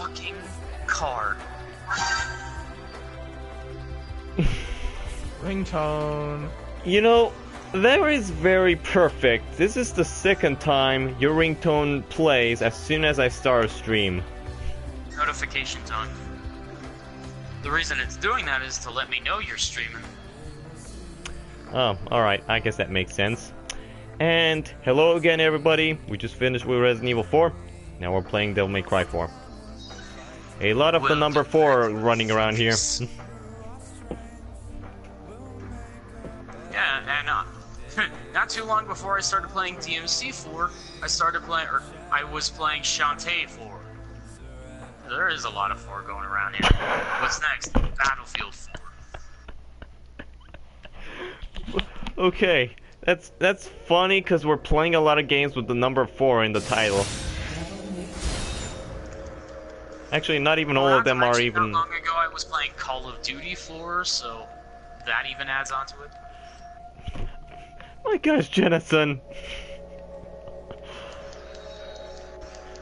fucking card. Ringtone. You know, that is very perfect. This is the second time your ringtone plays as soon as I start a stream. Notifications on. The reason it's doing that is to let me know you're streaming. Oh, alright, I guess that makes sense. And hello again, everybody. We just finished with Resident Evil 4. Now we're playing Devil May Cry 4. A lot of the number 4 running around here. Yeah, and not too long before I started playing DMC 4, I was playing Shantae 4. There is a lot of 4 going around here. What's next? Battlefield 4. Okay, that's funny because we're playing a lot of games with the number 4 in the title. Actually, not even all of them are even. Not long ago, I was playing Call of Duty 4, so that even adds on to it. My gosh, Jenison.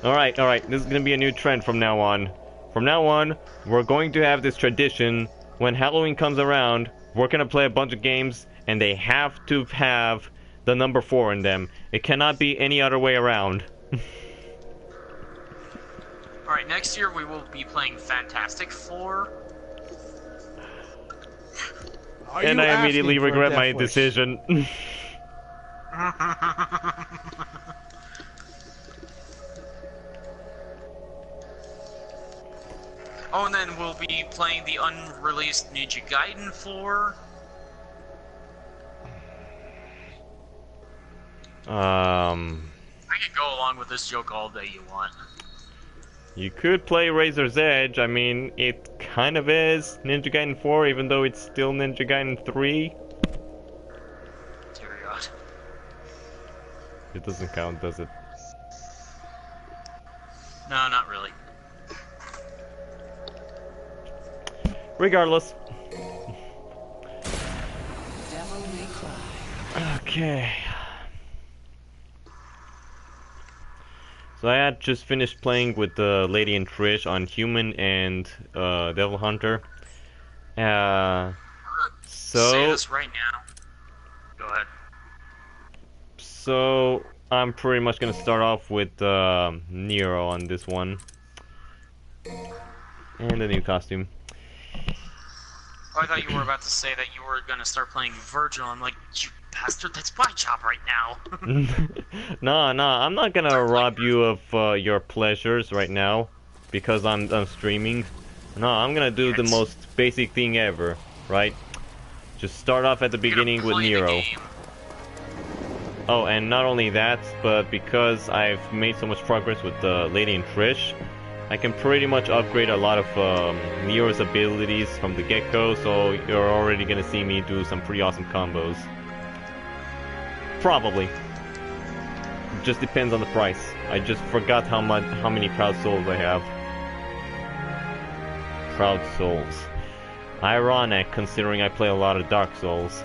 Alright, this is gonna be a new trend from now on. From now on, we're going to have this tradition. When Halloween comes around, we're gonna play a bunch of games, and they have to have the number 4 in them. It cannot be any other way around. Alright, next year we will be playing Fantastic 4. And I immediately regret my decision. Oh, and then we'll be playing the unreleased Ninja Gaiden 4. I can go along with this joke all day you want. You could play Razor's Edge. I mean, it kind of is Ninja Gaiden 4, even though it's still Ninja Gaiden 3. Dear God. It doesn't count, does it? No, not really. Regardless. Okay. So I had just finished playing with Lady and Trish on Human and Devil Hunter. Say this right now. Go ahead. So I'm pretty much gonna start off with Nero on this one. And a new costume. Oh, I thought you were about to say that you were gonna start playing Virgil. I'm like, you bastard, that's my job right now. Nah, I'm not gonna rob you of your pleasures right now because I'm streaming. No, I'm gonna do the most basic thing ever, right? Just start off at the beginning with Nero. Oh, and not only that, but because I've made so much progress with Lady and Trish, I can pretty much upgrade a lot of Nero's abilities from the get-go, so you're already gonna see me do some pretty awesome combos. Probably. Just depends on the price. I just forgot how many Proud Souls I have. Proud Souls. Ironic, considering I play a lot of Dark Souls.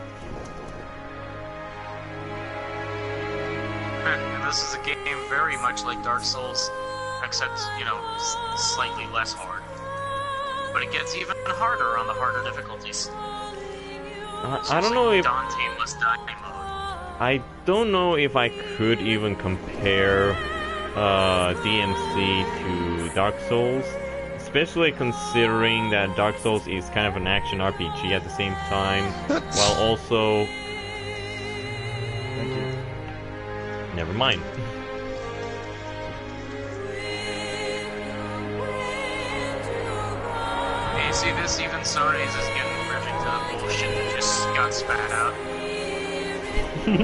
And this is a game very much like Dark Souls, except, you know, slightly less hard. But it gets even harder on the harder difficulties. I don't know if Dante must die mode. I don't know if I could even compare DMC to Dark Souls, especially considering that Dark Souls is kind of an action RPG at the same time, while also... Thank you. Never mind. Hey, see this? Even Sodays is getting allergic to the bullshit that just got spat out. Yep.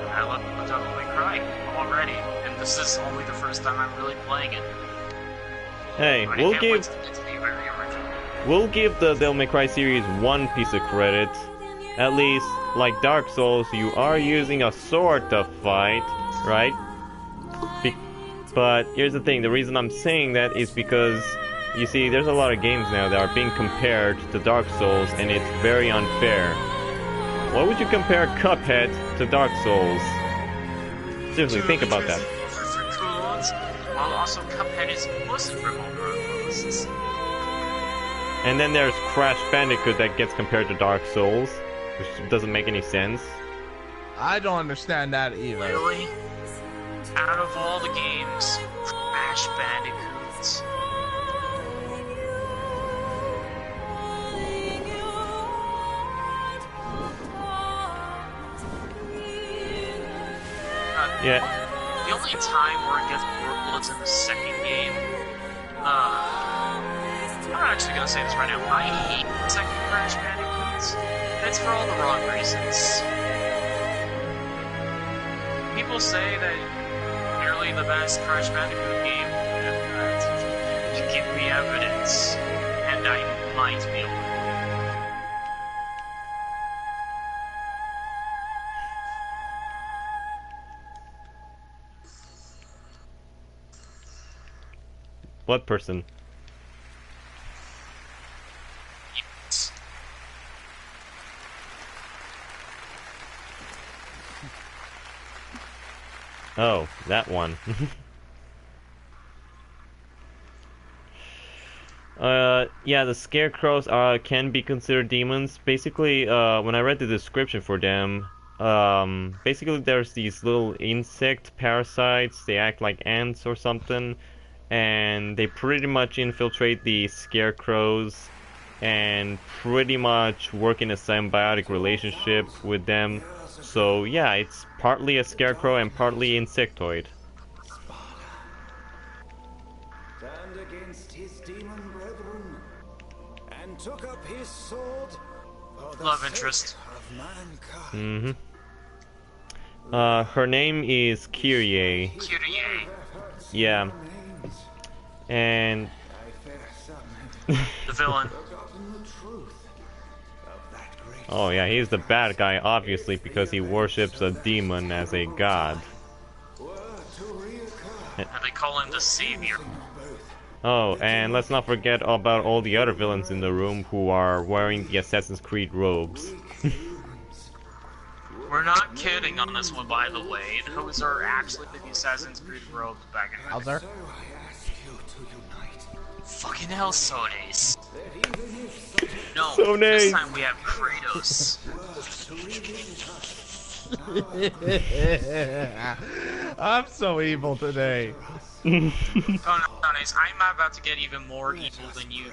I love Devil May Cry already, and this is only the first time I'm really playing it. Hey, But we'll I can't wait give to get to be very original. we'll give the Devil May Cry series one piece of credit. At least, like Dark Souls, you are using a sword to fight, right? But here's the thing, the reason I'm saying that is because, you see, there's a lot of games now that are being compared to Dark Souls, and it's very unfair. Why would you compare Cuphead to Dark Souls? Seriously, think about that. While also Cuphead is mostly for homegrown. And then there's Crash Bandicoot that gets compared to Dark Souls, which doesn't make any sense. I don't understand that either. Really? Out of all the games, Crash Bandicoots. Yeah. The only time where it gets brutal is in the second game. I'm actually gonna say this right now. I hate the second Crash Bandicoots. And it's for all the wrong reasons. People say that nearly the best Crash Bandicoot game, and you give me evidence, and I might be able to. What person? Yes. Oh, that one. Yeah, the scarecrows can be considered demons. Basically, when I read the description for them, basically there's these little insect parasites. They act like ants or something, and they pretty much infiltrate the scarecrows and pretty much work in a symbiotic relationship with them. So yeah, it's partly a scarecrow and partly insectoid. Turned against his demon brethren and took up his sword for the Love interest. of mankind. Her name is Kyrie. Kyrie. Yeah. And I fear some have The villain. forgotten the truth of that great oh yeah, he's the bad guy, obviously, because he worships a demon as a god. word to reoccur. And they call him the Savior. Oh, and let's not forget about all the other villains in the room who are wearing the Assassin's Creed robes. We're not kidding on this one, by the way. Those are actually the Assassin's Creed robes back in the How's So I ask you to unite. Fucking hell, Sodes. That even if such No, Sodes. this time we have Kratos. I'm so evil today. Oh no, Sodes, I'm about to get even more evil than you.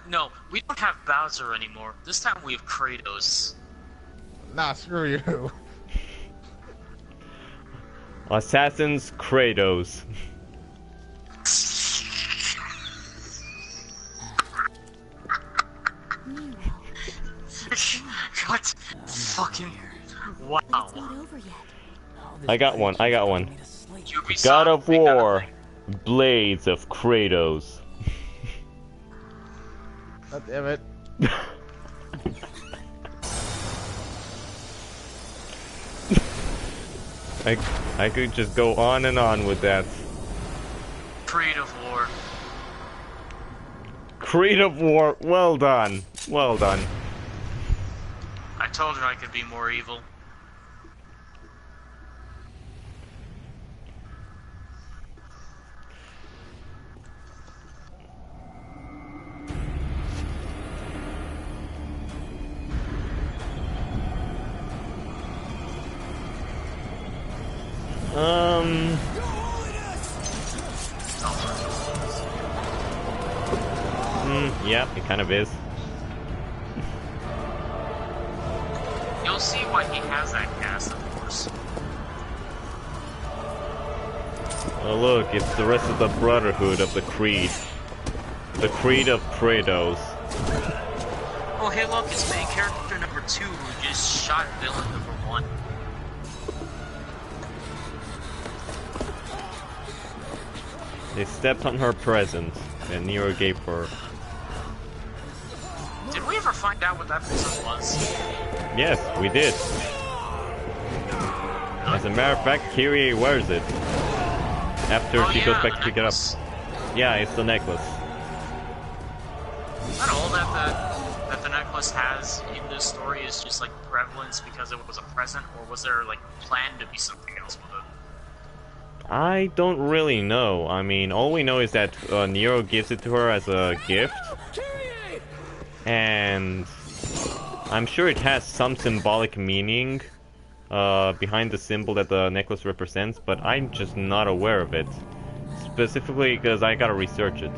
No, we don't have Bowser anymore. This time we have Kratos. Nah, screw you. Assassin's Kratos. What? Fucking. Wow. Not over yet. I got one. Ubisoft, God of they got War, Blades of Kratos. God damn it. I could just go on and on with that. Creed of War. Creed of War, well done. Well done. I told you I could be more evil. Yeah, it kind of is. You'll see why he has that cast, of course. Oh look, it's the rest of the Brotherhood of the Creed. The Creed of Kratos. Oh, hey, look, it's main character number 2 who just shot villain number 1. They stepped on her present, and Nero gave her. Did we ever find out what that present was? Yes, we did. As a matter of fact, Kyrie wears it. after Oh, she yeah, goes back the to pick it up. necklace. Yeah, it's the necklace. Is that all that the necklace has in this story is just like prevalence because it was a present, or was there like planned to be something else with it? I don't really know. I mean, all we know is that Nero gives it to her as a gift. And I'm sure it has some symbolic meaning behind the symbol that the necklace represents, but I'm just not aware of it. Specifically because I gotta research it.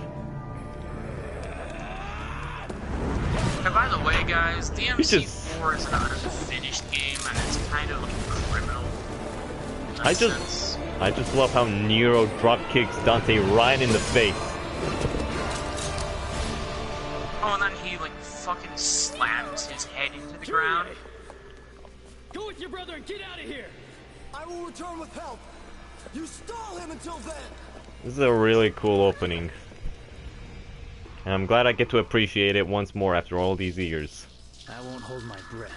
And by the way, guys, DMC4 is an unfinished game, and it's kind of like criminal. In I a just sense. I just love how Nero drop kicks Dante right in the face. Oh, and then he like fucking slams his head into the ground. Go with your brother and get out of here! I will return with help. You stall him until then. This is a really cool opening. And I'm glad I get to appreciate it once more after all these years. I won't hold my breath.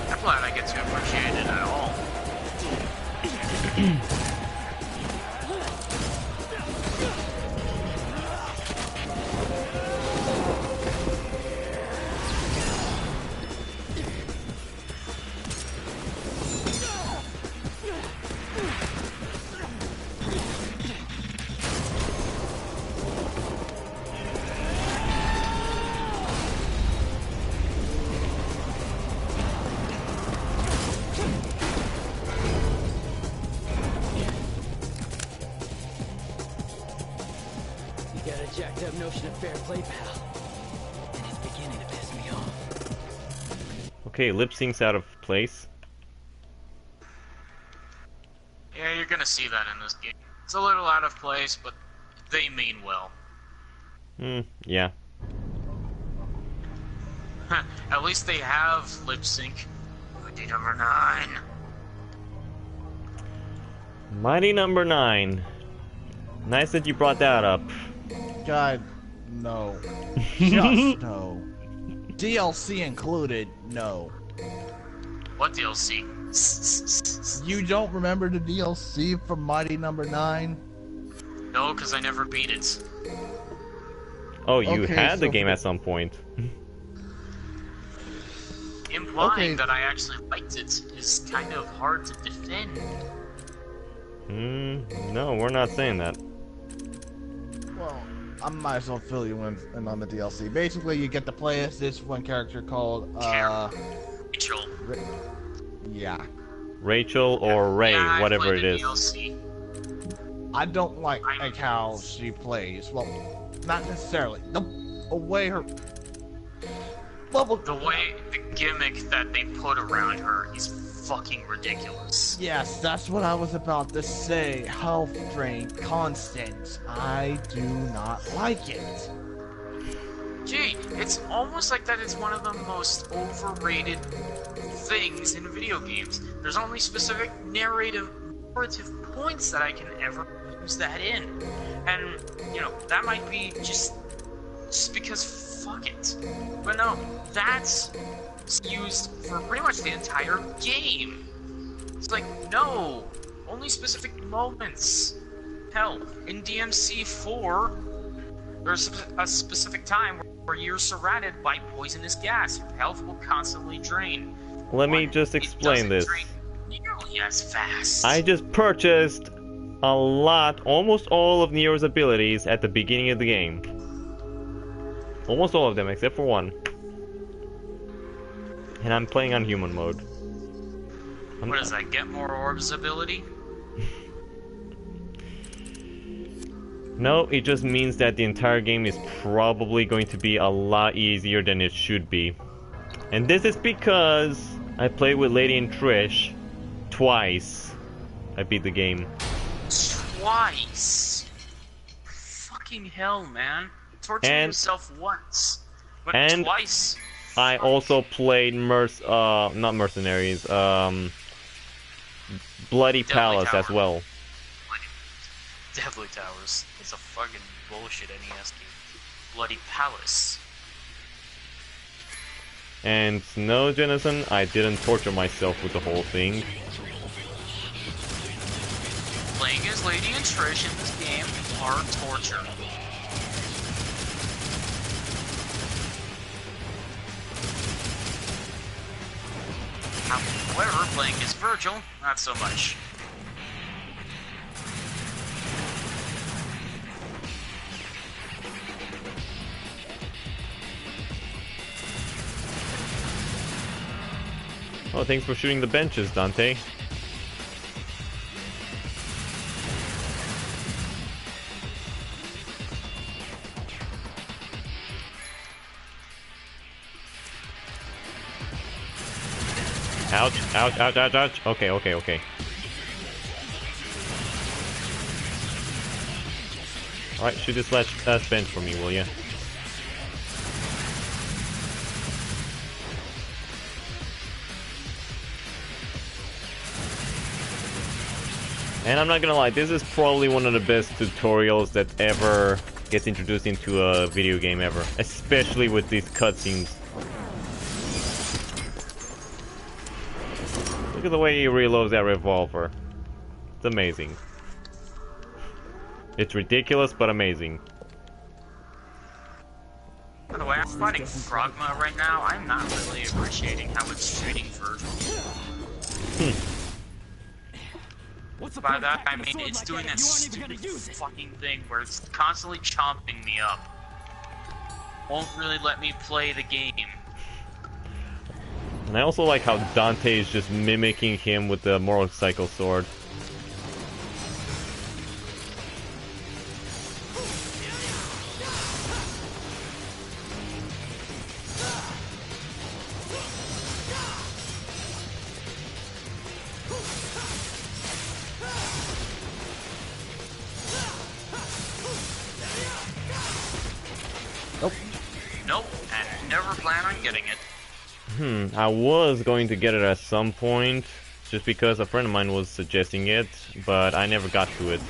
I'm glad I get to appreciate it at all. You got a jacked up notion of fair play, pal. And it's beginning to piss me off. Okay, lip sync's out of place. Yeah, you're gonna see that in this game. It's a little out of place, but they mean well. Yeah. At least they have lip sync. Mighty number 9. Mighty number 9. Nice that you brought that up. God, no. Just no. DLC included, no. What DLC? You don't remember the DLC from Mighty Number 9? No, because I never beat it. Oh, you Okay, had the so game for- at some point. Implying Okay. that I actually liked it is kind of hard to defend. No, we're not saying that. Well, I might as well fill you in on the DLC. Basically, you get to play as this one character called, Rachel. yeah. Rachel or Ray, Yeah, I whatever played it the is. DLC. I don't like how she plays. Well, not necessarily. The way her... Well, The way, the gimmick that they put around her is fucking ridiculous. yes, that's what I was about to say. Health drain, constant. I do not like it. Gee, it's almost like that is one of the most overrated things in video games. There's only specific narrative points that I can ever use that in. And, you know, that might be just because fuck it. But no, that's used for pretty much the entire game. It's like, no, only specific moments. Hell, in DMC4, there's a specific time where you're surrounded by poisonous gas. Your health will constantly drain. Let me just It explain doesn't this. drain nearly as fast. I just purchased a lot, almost all of Nero's abilities at the beginning of the game. Almost all of them, except for one. And I'm playing on human mode. What does that, get more orbs ability? No, it just means that the entire game is probably going to be a lot easier than it should be. And this is because I played with Lady and Trish twice. I beat the game. Twice. Fucking hell, man. Torture And- yourself once, but and- twice. I also played not Mercenaries, Bloody Palace as Tower. well. Like, Deadly Towers. It's a fucking bullshit NES game. Bloody Palace. And no, Jennison, I didn't torture myself with the whole thing. Playing as Lady and Trish in this game are torture. However, playing as Virgil, not so much. Oh, thanks for shooting the benches, Dante. Ouch, ouch, ouch, ouch, ouch. Okay, okay, okay. Alright, shoot this last bench for me, will ya? And I'm not gonna lie, this is probably one of the best tutorials that ever gets introduced into a video game ever. Especially with these cutscenes. Look at the way he reloads that revolver. It's amazing. It's ridiculous, but amazing. By the way, I'm fighting Frogma right now. I'm not really appreciating how it's treating Virgil. By that, I mean it's doing that stupid fucking thing where it's constantly chomping me up. Won't really let me play the game. And I also like how Dante is just mimicking him with the motorcycle sword. Nope. Nope, and never plan on getting it. I was going to get it at some point, just because a friend of mine was suggesting it, but I never got to it.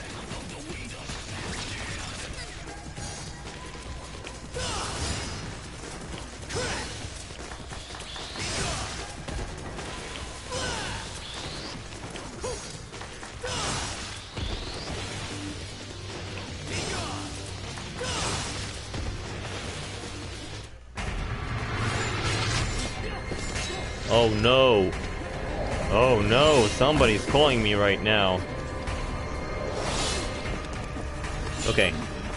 Oh no! Oh no! Somebody's calling me right now. Okay,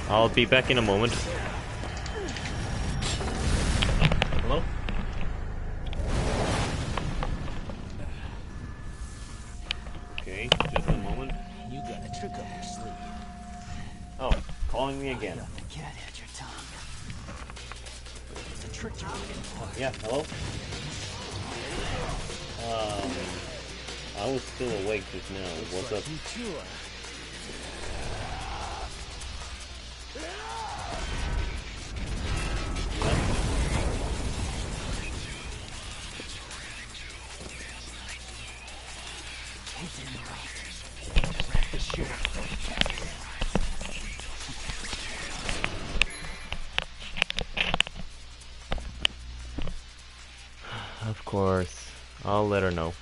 I'll be back in a moment. Hello? Okay, just a moment. You got a trick up your sleeve. Oh, calling me again. The cat had your tongue. It's a trick you're looking for. Yeah, hello? I was still awake just now. What's up? You sure? He's in the right. Wrap the shit up. Of course. I'll let her know.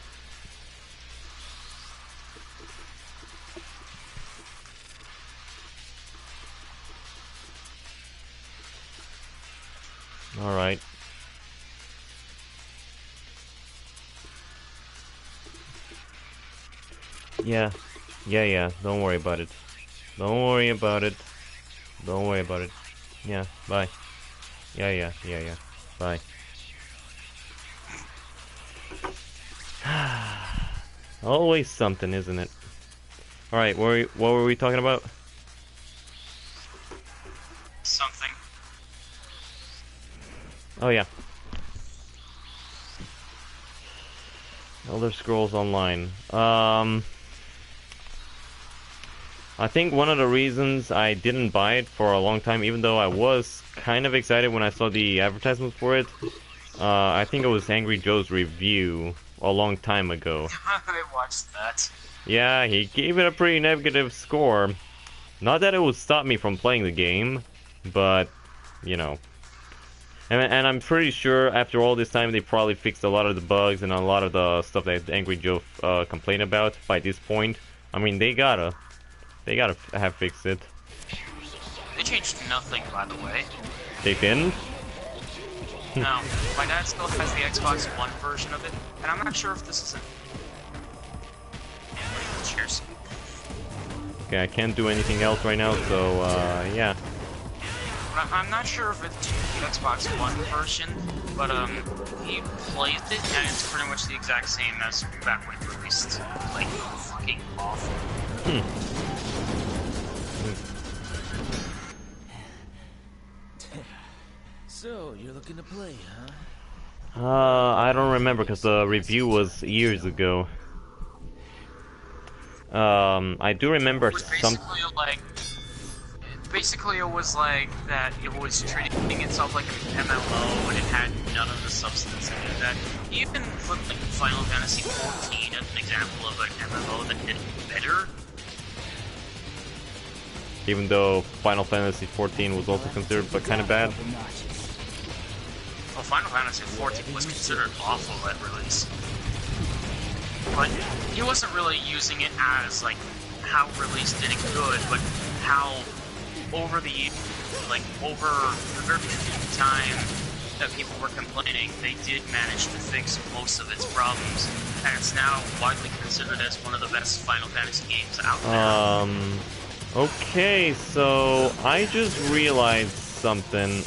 Alright. Yeah. Yeah. Don't worry about it. Don't worry about it. Don't worry about it. Yeah. Bye. Yeah. Bye. Always something, isn't it? Alright, what were we talking about? Something. Oh yeah. Elder Scrolls Online. I think one of the reasons I didn't buy it for a long time, even though I was kind of excited when I saw the advertisement for it, I think it was Angry Joe's review a long time ago. I watched that. Yeah, he gave it a pretty negative score. Not that it would stop me from playing the game, but, you know. And I'm pretty sure after all this time they probably fixed a lot of the bugs and a lot of the stuff that Angry Joe complained about by this point. I mean, they gotta have fixed it. They changed nothing, by the way. They didn't? No, my dad still has the Xbox One version of it, and I'm not sure if this is it. Cheers. Okay, I can't do anything else right now, so yeah. I'm not sure if it's the Xbox One version, but he plays it, and it's pretty much the exact same as back when it released. Like, fucking awful. So, you're looking to play, huh? I don't remember because the review was years ago. I do remember It was some. basically it was like that it was treating itself like an MMO, and it had none of the substance in it. That even put like Final Fantasy XIV as an example of an MMO that did better. Even though Final Fantasy XIV was also considered but kind of bad. Well, Final Fantasy XIV was considered awful at release. But he wasn't really using it as, like, how release did it good, but how over the very time that people were complaining, they did manage to fix most of its problems, and it's now widely considered as one of the best Final Fantasy games out there. Okay, so I just realized something.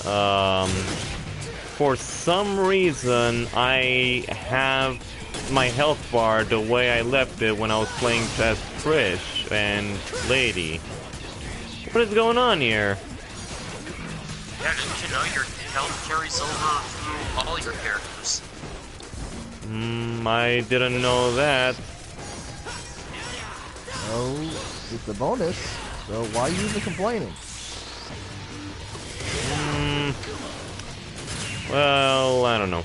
For some reason, I have my health bar the way I left it when I was playing as Trish and Lady. What is going on here? Yeah, didn't you know your health carries over through all your characters? I didn't know that. Oh, it's a bonus. So why are you even complaining? Well, I don't know.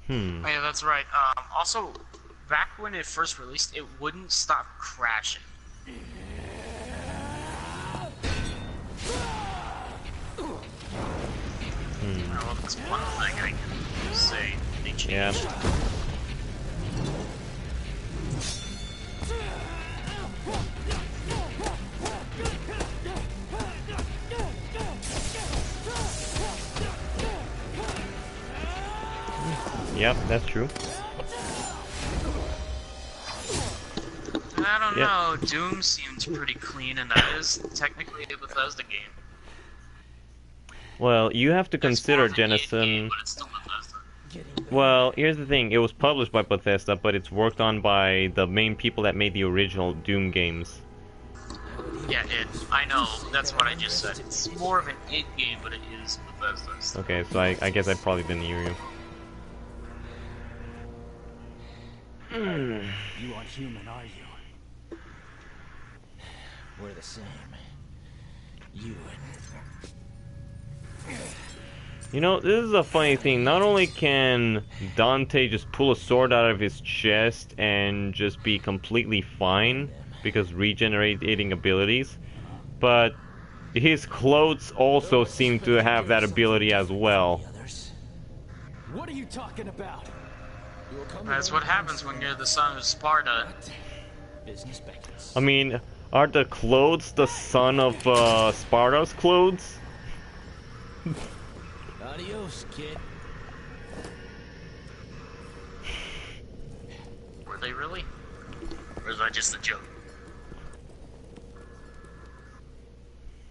Oh, yeah, that's right. Also, back when it first released, it wouldn't stop crashing. Well, that's one thing I can say they changed. Yeah. Yep, that's true. I don't know, Doom seems pretty clean, and that is technically a Bethesda game. Well, you have to consider, It's more of an EA Jennison. game, but it's still Bethesda. Well, here's the thing. It was published by Bethesda, but it's worked on by the main people that made the original Doom games. Yeah, I know, that's what I just said. It's more of an id game, but it is Bethesda's. Okay, so I guess I probably didn't hear you. You aren't human, are you? We're the same. You and... You know, this is a funny thing. Not only can Dante just pull a sword out of his chest and just be completely fine because regenerating abilities, but his clothes also seem to have that ability as well. What are you talking about? That's what happens when you're the son of Sparta. Business beckons. I mean, are the clothes the son of Sparta's clothes? Adios, kid. Were they really? Or is that just a joke?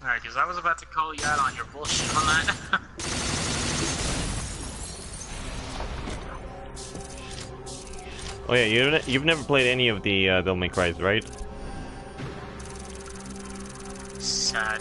Alright, because I was about to call you out on your bullshit on that. Oh yeah, you've never played any of the Devil May Cry's, right? Sad.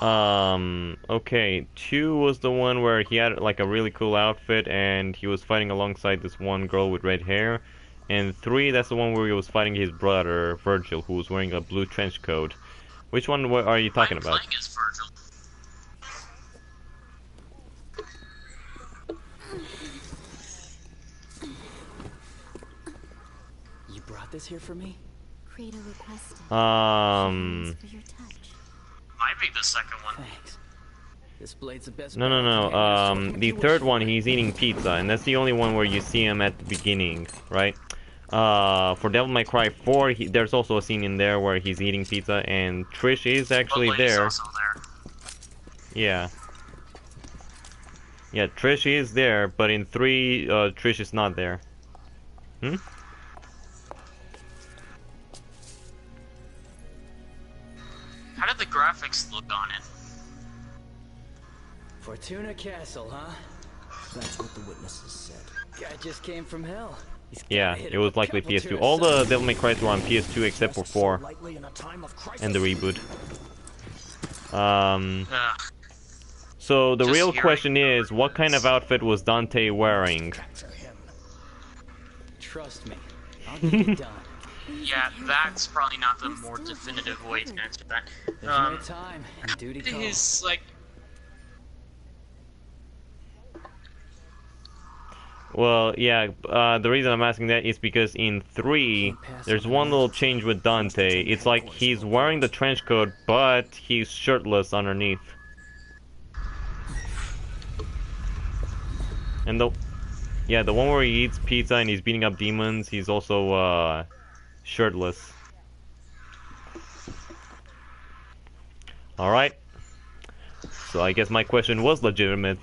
Okay, 2 was the one where he had like a really cool outfit and he was fighting alongside this one girl with red hair. And 3, that's the one where he was fighting his brother, Virgil, who was wearing a blue trench coat. Which one are you talking about? I'm playing as Virgil. You brought this here for me? Creator requested. For your touch. Might be the second one. Thanks. This blade's the best. No. The third one, he's eating pizza, and that's the only one where you see him at the beginning, right? For Devil May Cry 4, there's also a scene in there where he's eating pizza, and Trish is actually there. Also there. Yeah. Yeah, Trish is there, but in 3, Trish is not there. Hmm? How did the graphics look on it? Fortuna Castle, huh? That's what the witnesses said. Guy just came from hell. He's gotta Yeah, hit it him was a likely couple PS2. times. All the Devil May Cry were on PS2 except for 4 Lightly in a time of crisis. and the reboot. Ugh. So the Just real hearing question is, what kind of outfit was Dante wearing? Trust me, I'll get it done. Yeah, that's probably not the more definitive way to answer that. There's no time, and duty calls. His, like... Well, yeah, the reason I'm asking that is because in 3, there's one little change with Dante. It's like he's wearing the trench coat, but he's shirtless underneath. And the one where he eats pizza and he's beating up demons, he's also, shirtless. Alright. So I guess my question was legitimate.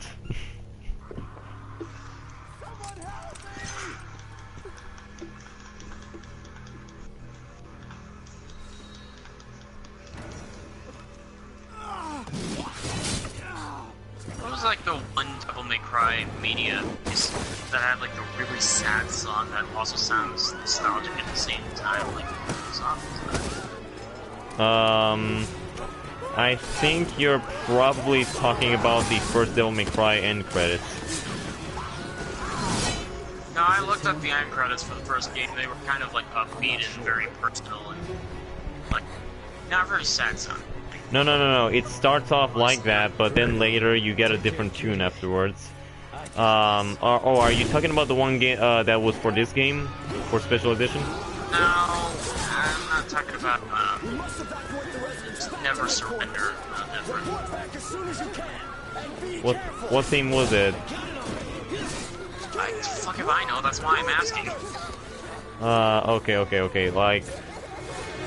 What was like the one Devil May Cry media piece that had like a really sad song that also sounds nostalgic at the same time? Like, what song was that? I think you're probably talking about the first Devil May Cry end credits. No, I looked up the end credits for the first game. They were kind of like upbeat and very personal and like not very sad sounding. No. It starts off like that, but then later you get a different tune afterwards. Are you talking about the one game that was for this game, for Special Edition? No, I'm not talking about Never Surrender. Different. What theme was it? Fuck if I know. That's why I'm asking. Okay. Like,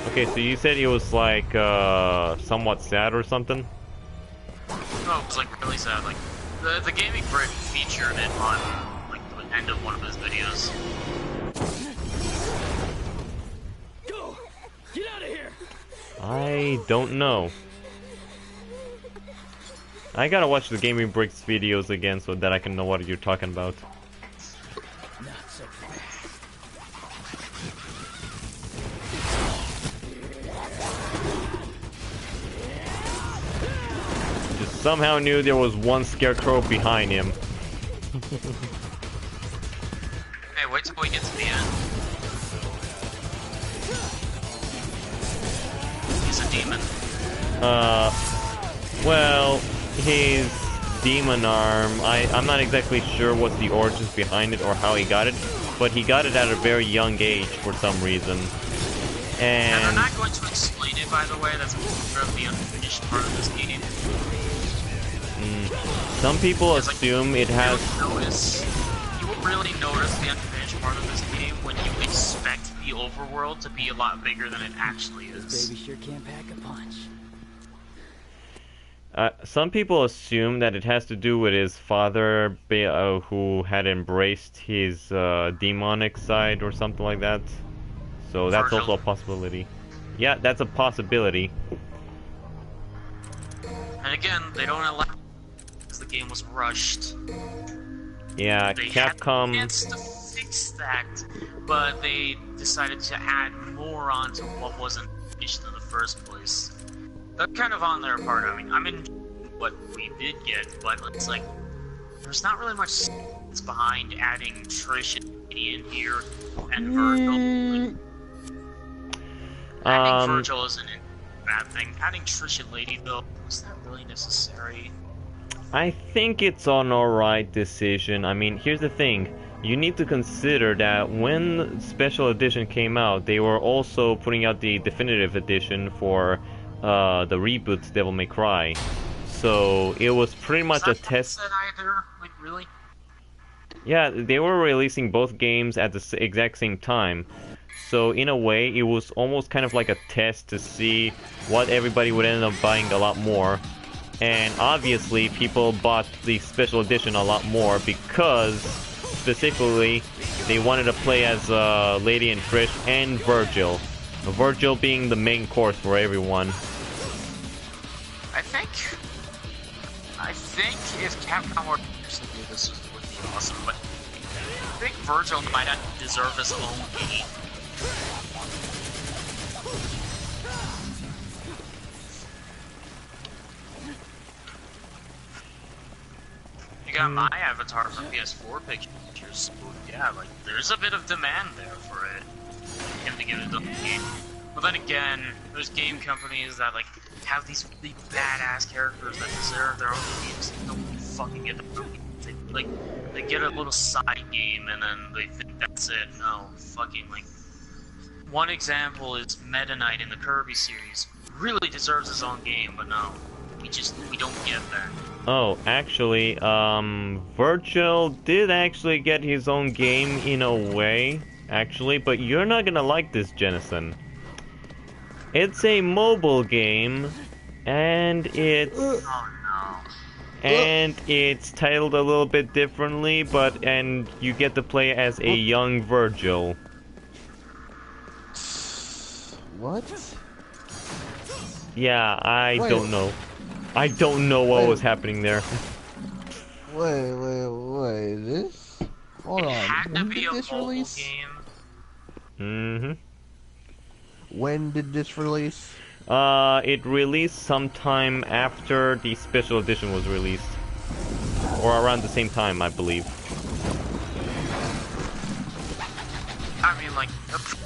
okay, so you said it was like somewhat sad or something? No, it was like really sad. Like the gaming Brit featured it on like the end of one of his videos. Go! Get out of here! I don't know. I gotta watch the Gaming Bricks videos again so that I can know what you're talking about. Not so fast. Just somehow knew there was one scarecrow behind him. Hey, wait till we get to the end. He's a demon. Well, his demon arm, I'm not exactly sure what's the origins behind it or how he got it, but he got it at a very young age for some reason. And I'm And not going to explain it, by the way. That's sort of the unfinished part of this game. some people assume it has... You will really notice the unfinished part of this game when you expect the overworld to be a lot bigger than it actually is. Baby sure can't pack a punch. Some people assume that it has to do with his father, who had embraced his demonic side or something like that. So that's Virgil. also a possibility. Yeah, that's a possibility. And again, they don't allow because the game was rushed. Yeah, They had Capcom... the chance to fix that, but they decided to add more onto what wasn't finished in the first place. That's kind of on their part. I mean, I'm in what we did get, but it's like there's not really much sense behind adding Trish and Katie in here and Virgil. Adding Virgil isn't a bad thing. Adding Trish and Lady, though, is that really necessary? I think it's an alright decision. I mean, here's the thing. You need to consider that when Special Edition came out, they were also putting out the Definitive Edition for the reboot Devil May Cry. So it was pretty much a test. Either? Like, really? Yeah, they were releasing both games at the exact same time. So in a way, it was almost kind of like a test to see what everybody would end up buying a lot more. And obviously, people bought the Special Edition a lot more because, specifically, they wanted to play as Lady and Trish and Virgil. Virgil being the main course for everyone. I think if Capcom were to do this, would be awesome, but I think Virgil might not deserve his own game. You got my avatar from PS4 pictures, so yeah, like, there's a bit of demand there for it. Him to get his own game. But then again, there's game companies that, like, have these really badass characters that deserve their own games and don't fucking get them. They get a little side game and then they think that's it. No, fucking, like, one example is Meta Knight in the Kirby series. Really deserves his own game, but no. We don't get that. Oh, actually, Virgil did actually get his own game in a way, actually, but you're not gonna like this, Jennison. It's a mobile game, and it's... Oh no. And it's titled a little bit differently, and you get to play as a young Virgil. What? Yeah, I Wait. don't know. I don't know what Wait. was happening there. Wait, this? Hold It on, had to when be did a this mobile release? game. When did this release? It released sometime after the Special Edition was released. Or around the same time, I believe. I mean, like,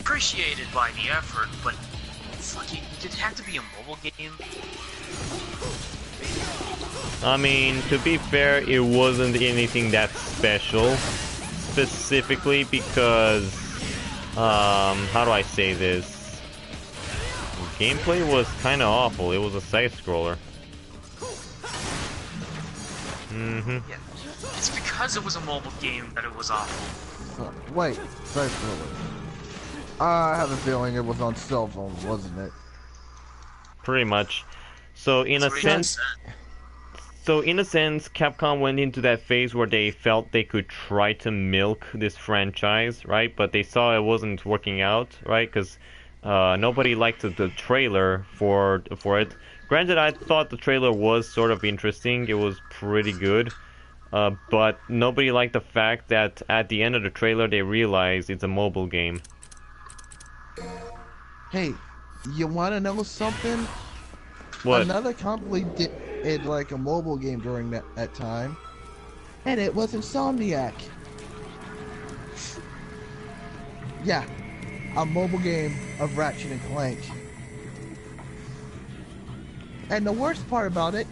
appreciated by the effort, but fucking, did it have to be a mobile game? I mean, to be fair, it wasn't anything that special. Specifically because... how do I say this? Gameplay was kinda awful. It was a side-scroller. Yeah. It's because it was a mobile game that it was awful. Wait, sorry, I have a feeling it was on cell phones, wasn't it? Pretty much. So in a That's what he sense... said. So in a sense, Capcom went into that phase where they felt they could try to milk this franchise, right? But they saw it wasn't working out, right? Because nobody liked the trailer for it. Granted, I thought the trailer was sort of interesting. It was pretty good. But nobody liked the fact that at the end of the trailer they realized it's a mobile game. Hey, you want to know something? What? Another company did like a mobile game during that time, and it was Insomniac. Yeah, a mobile game of Ratchet and Clank. And the worst part about it,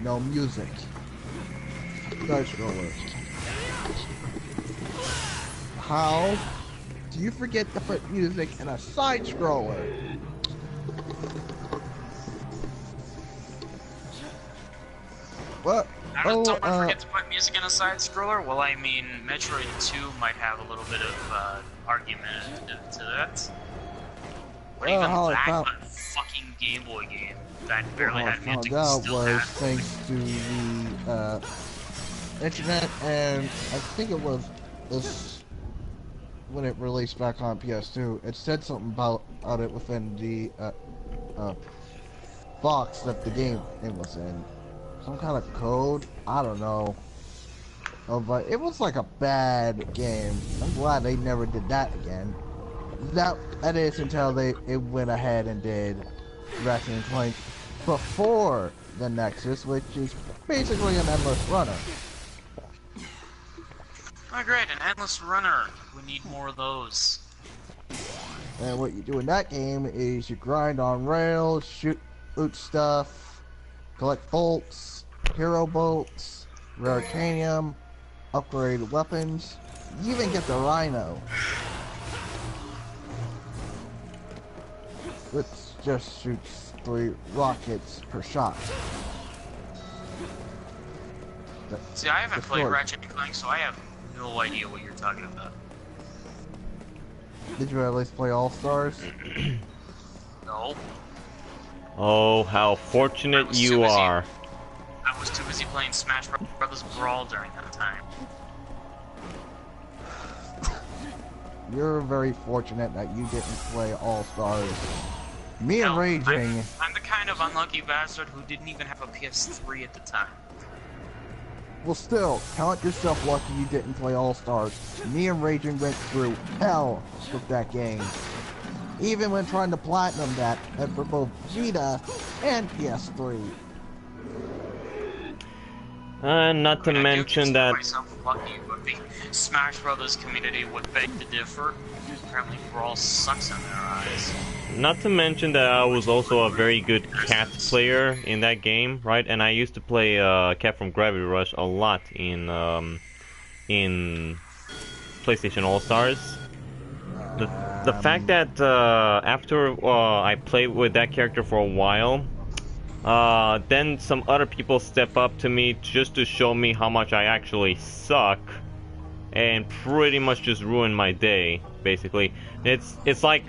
no music. Side scroller. How do you forget to put music in a side scroller? What? How does someone forget to put music in a side scroller? Well, I mean, Metroid 2 might have a little bit of argument to that. But even that fucking Game Boy game that barely had music still had thanks to the internet, and I think it was this when it released back on PS2. It said something about it within the box that the game it was in. Some kind of code, I don't know. Oh, but it was like a bad game. I'm glad they never did that again. That is until it went ahead and did Ratchet and Clank before the Nexus, which is basically an endless runner. Oh great, an endless runner. We need more of those. And what you do in that game is you grind on rails, shoot stuff, collect bolts, hero bolts, raritanium, upgrade weapons. You even get the Rhino, which just shoots 3 rockets per shot. See, I haven't played Ratchet & Clank, so I have no idea what you're talking about. Did you at least play All Stars? No. Oh, how fortunate you are. I was too busy playing Smash Brothers Brawl during that time. You're very fortunate that you didn't play All Stars. Me and Raging... I'm the kind of unlucky bastard who didn't even have a PS3 at the time. Well, still, count yourself lucky you didn't play All Stars. Me and Raging went through hell with that game. Even when trying to platinum that, and for both Vita and PS3. Not to mention that... myself lucky, but the Smash Brothers community would beg to differ. Apparently Brawl sucks in their eyes. Not to mention that I was also a very good Cat player in that game, right? And I used to play Cat from Gravity Rush a lot in PlayStation All Stars. The fact that after I played with that character for a while, then some other people step up to me just to show me how much I actually suck, and pretty much just ruin my day. Basically, it's like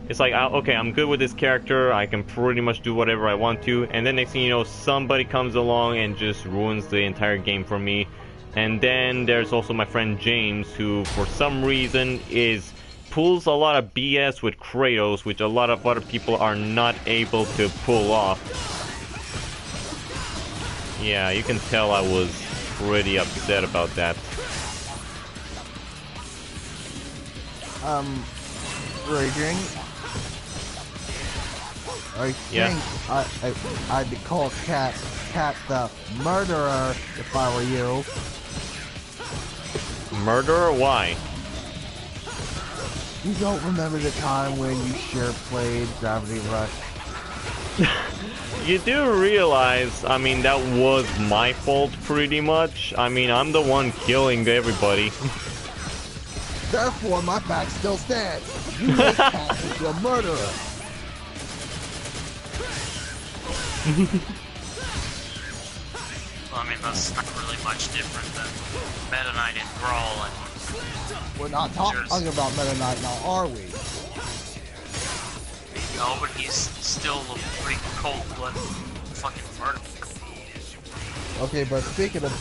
okay, I'm good with this character, I can pretty much do whatever I want to, and then next thing you know, somebody comes along and just ruins the entire game for me. And then there's also my friend James, who for some reason pulls a lot of BS with Kratos, which a lot of other people are not able to pull off. Yeah, you can tell I was pretty upset about that. Raging. I think I'd call Cat the murderer if I were you. Murderer? Why? You don't remember the time when you sure played Gravity Rush? You do realize, I mean, that was my fault pretty much. I mean, I'm the one killing everybody. Therefore, my fact still stands. You make Cat into a murderer. Well, I mean, that's not really much different than Meta Knight and Brawl and... We're not talking about Meta Knight now, are we? No, but he's still a pretty cold-blooded fucking murderer. Okay, but speaking of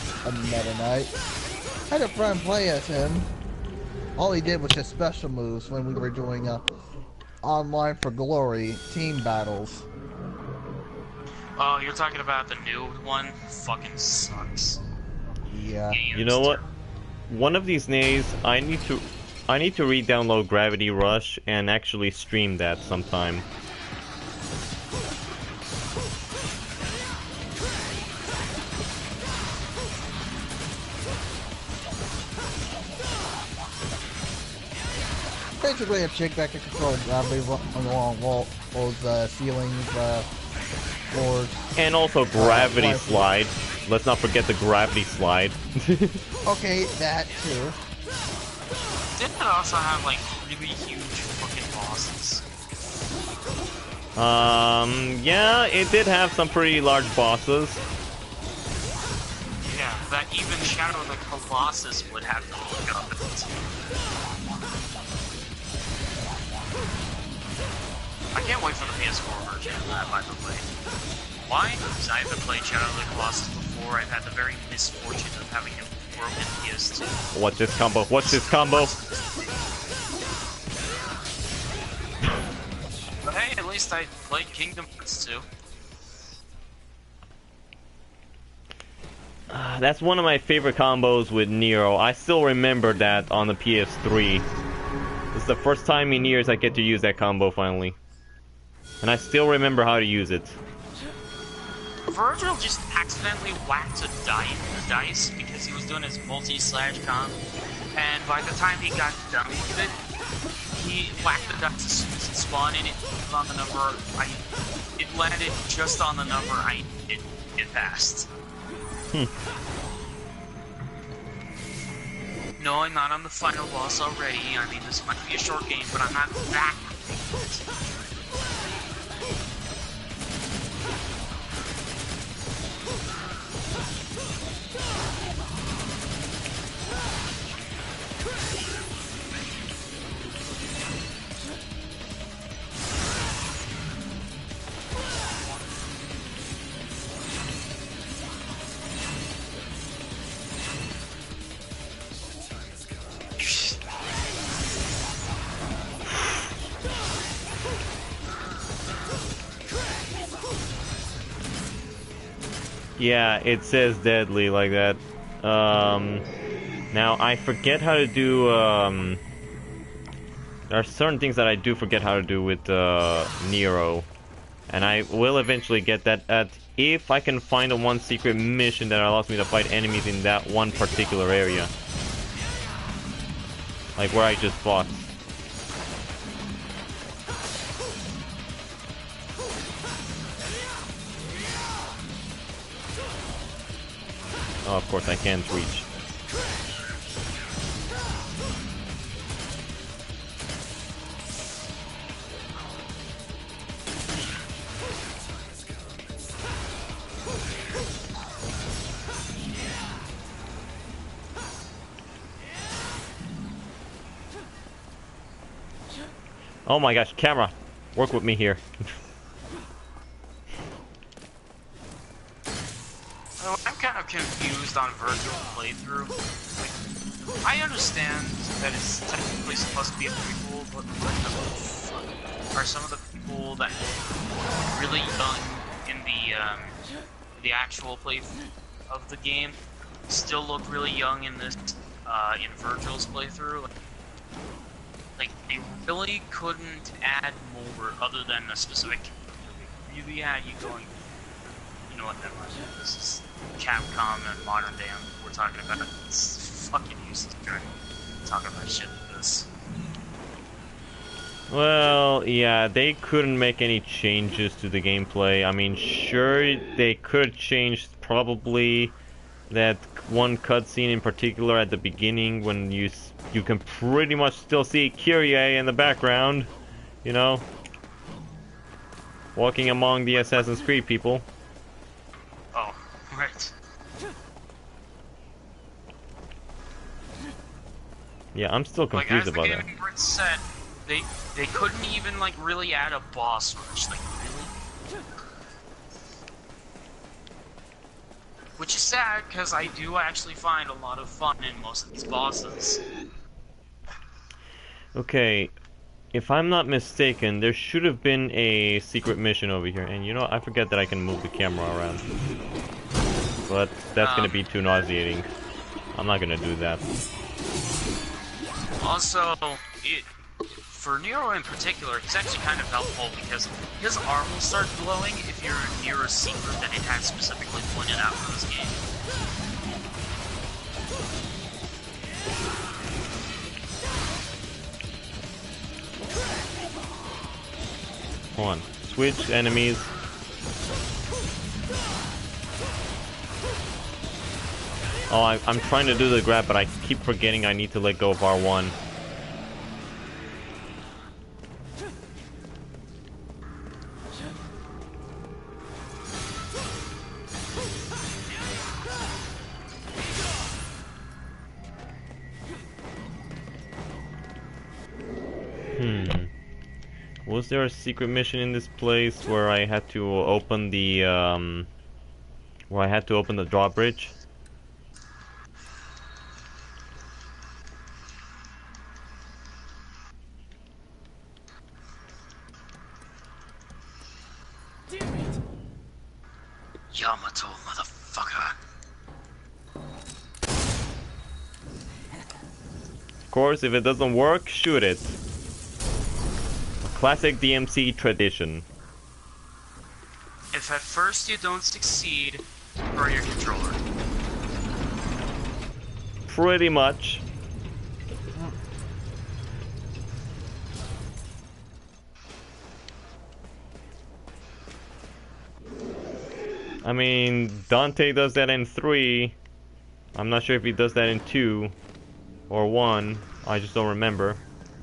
Meta Knight, I had a friend play as him. All he did was just special moves when we were doing online for glory team battles. Oh, you're talking about the new one? Fucking sucks. Yeah. You know what? One of these days, I need to re-download Gravity Rush and actually stream that sometime. Basically a chick that can control gravity along walls, ceilings, floors. And also Gravity Slide. Let's not forget the Gravity Slide. Okay, that too. Didn't it also have, like, really huge fucking bosses? Yeah, it did have some pretty large bosses. Yeah, that even Shadow of the Colossus would have to look up at it. I can't wait for the PS4 version of that, by the way. Why? Because I haven't played Shadow of the Colossus before. I've had the very misfortune of having a broken PS2. Watch this combo. Watch this combo. But hey, at least I played Kingdom Hearts 2. That's one of my favorite combos with Nero. I still remember that on the PS3. This is the first time in years I get to use that combo finally. And I still remember how to use it. Virgil just accidentally whacked a dice because he was doing his multi/com, and by the time he got done with it, he whacked the dice as soon as it spawned in. It on the number. It landed just on the number. It passed. No, I'm not on the final boss already. I mean, this might be a short game, but I'm not that. Yeah, it says deadly like that. Now I forget how to do, there are certain things that I do forget how to do with, Nero. And I will eventually get that if I can find the one secret mission that allows me to fight enemies in that one particular area. Like where I just fought. Oh, of course I can't reach. Oh my gosh, camera! Work with me here. I'm kind of confused on Virgil playthrough. Like, I understand that it's technically supposed to be a prequel, but what the fuck are some of the people that look really young in the actual playthrough of the game still look really young in this in Virgil's playthrough? Like they really couldn't add more other than a specific. Really had you going. You know what that was? This is Capcom and modern day. We're talking about it's fucking useless. Talking about shit like this. Well, yeah, they couldn't make any changes to the gameplay. I mean, sure, they could change probably that one cutscene in particular at the beginning when you can pretty much still see Kyrie in the background, you know, walking among the Assassin's Creed people. Oh, right. Yeah, I'm still confused about that. Like, as the gaming Brits said, they couldn't even, like, really add a boss rush. Like, really? Which is sad, because I do actually find a lot of fun in most of these bosses. Okay, if I'm not mistaken, there should have been a secret mission over here. And you know, I forget that I can move the camera around. But that's gonna be too nauseating. I'm not gonna do that. Also, for Nero in particular, it's actually kind of helpful because his arm will start glowing if you're near a secret that it has specifically pointed out for this game. Hold on. Switch enemies. Oh, I'm trying to do the grab, but I keep forgetting I need to let go of R1. Was there a secret mission in this place where I had to open the drawbridge? Damn it! Yamato, motherfucker. Of course, if it doesn't work, shoot it. Classic DMC tradition. If If at first you don't succeed, throw your controller. Pretty much. I mean, Dante does that in 3. I'm not sure if he does that in 2 or 1. I just don't remember.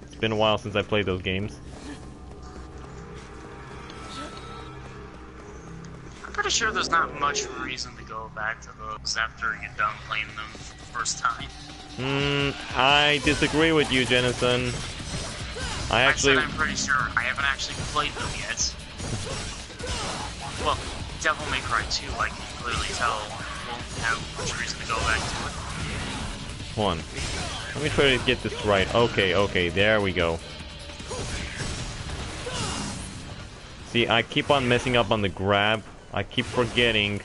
It's been a while since I played those games. I'm pretty sure there's not much reason to go back to those after you're done playing them for the first time. I disagree with you, Jennison. I'm pretty sure I haven't actually played them yet. Well, Devil May Cry 2, I can clearly tell, won't have much reason to go back to it. Hold on. Let me try to get this right. Okay, there we go. See, I keep on messing up on the grab. I keep forgetting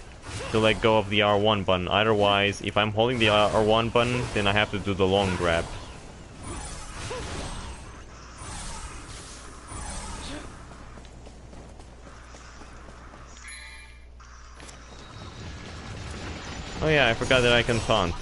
to let go of the R1 button. Otherwise, if I'm holding the R1 button, then I have to do the long grab. Oh yeah, I forgot that I can taunt.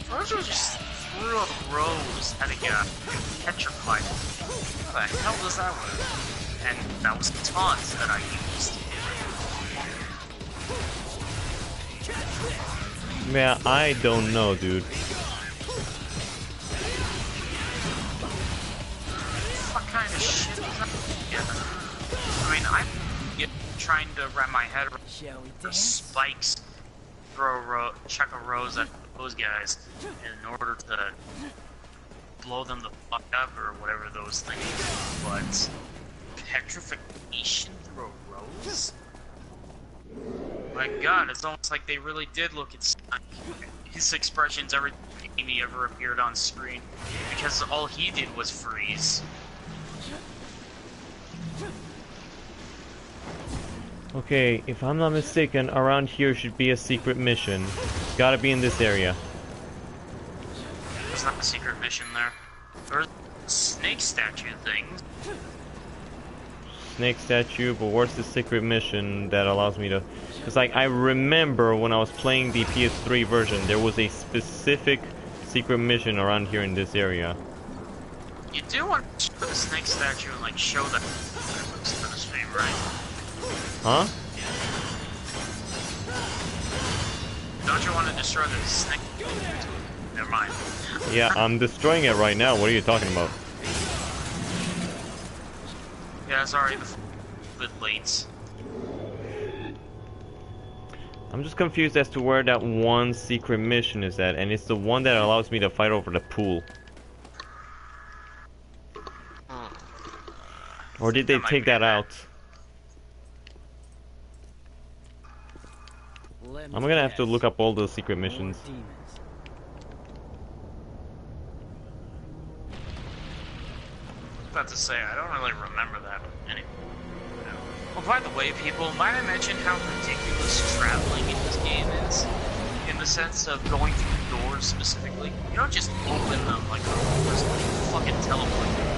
Virgil just threw a rose at a guy petrified. What the hell does that work? And that was the taunt that I used. Yeah, I don't know, dude. What kind of shit is that? Yeah. I mean, I'm trying to wrap my head around the spikes, chuck a rose at those guys in order to blow them the fuck up or whatever those things are. But petrification through a rose? My god, it's almost like they really did look at his expressions every time he ever appeared on screen, because all he did was freeze. Okay, if I'm not mistaken, around here should be a secret mission. It's gotta be in this area. There's not a secret mission there. There's a snake statue thing. Snake statue, but where's the secret mission that allows me to... Because, like, I remember when I was playing the PS3 version, there was a specific secret mission around here in this area. You do want to put the snake statue and, like, show that for the stream, right? Huh? Don't you want to destroy the snake? Never mind. Yeah, I'm destroying it right now. What are you talking about? Yeah, sorry, a bit late. I'm just confused as to where that one secret mission is at, and it's the one that allows me to fight over the pool. Or did they take that out? I'm gonna have to look up all the secret missions. About to say, I don't really remember that anymore. Well, by the way, people, might I mention how ridiculous traveling in this game is? In the sense of going through doors specifically. You don't just open them like normal person, you fucking teleport them.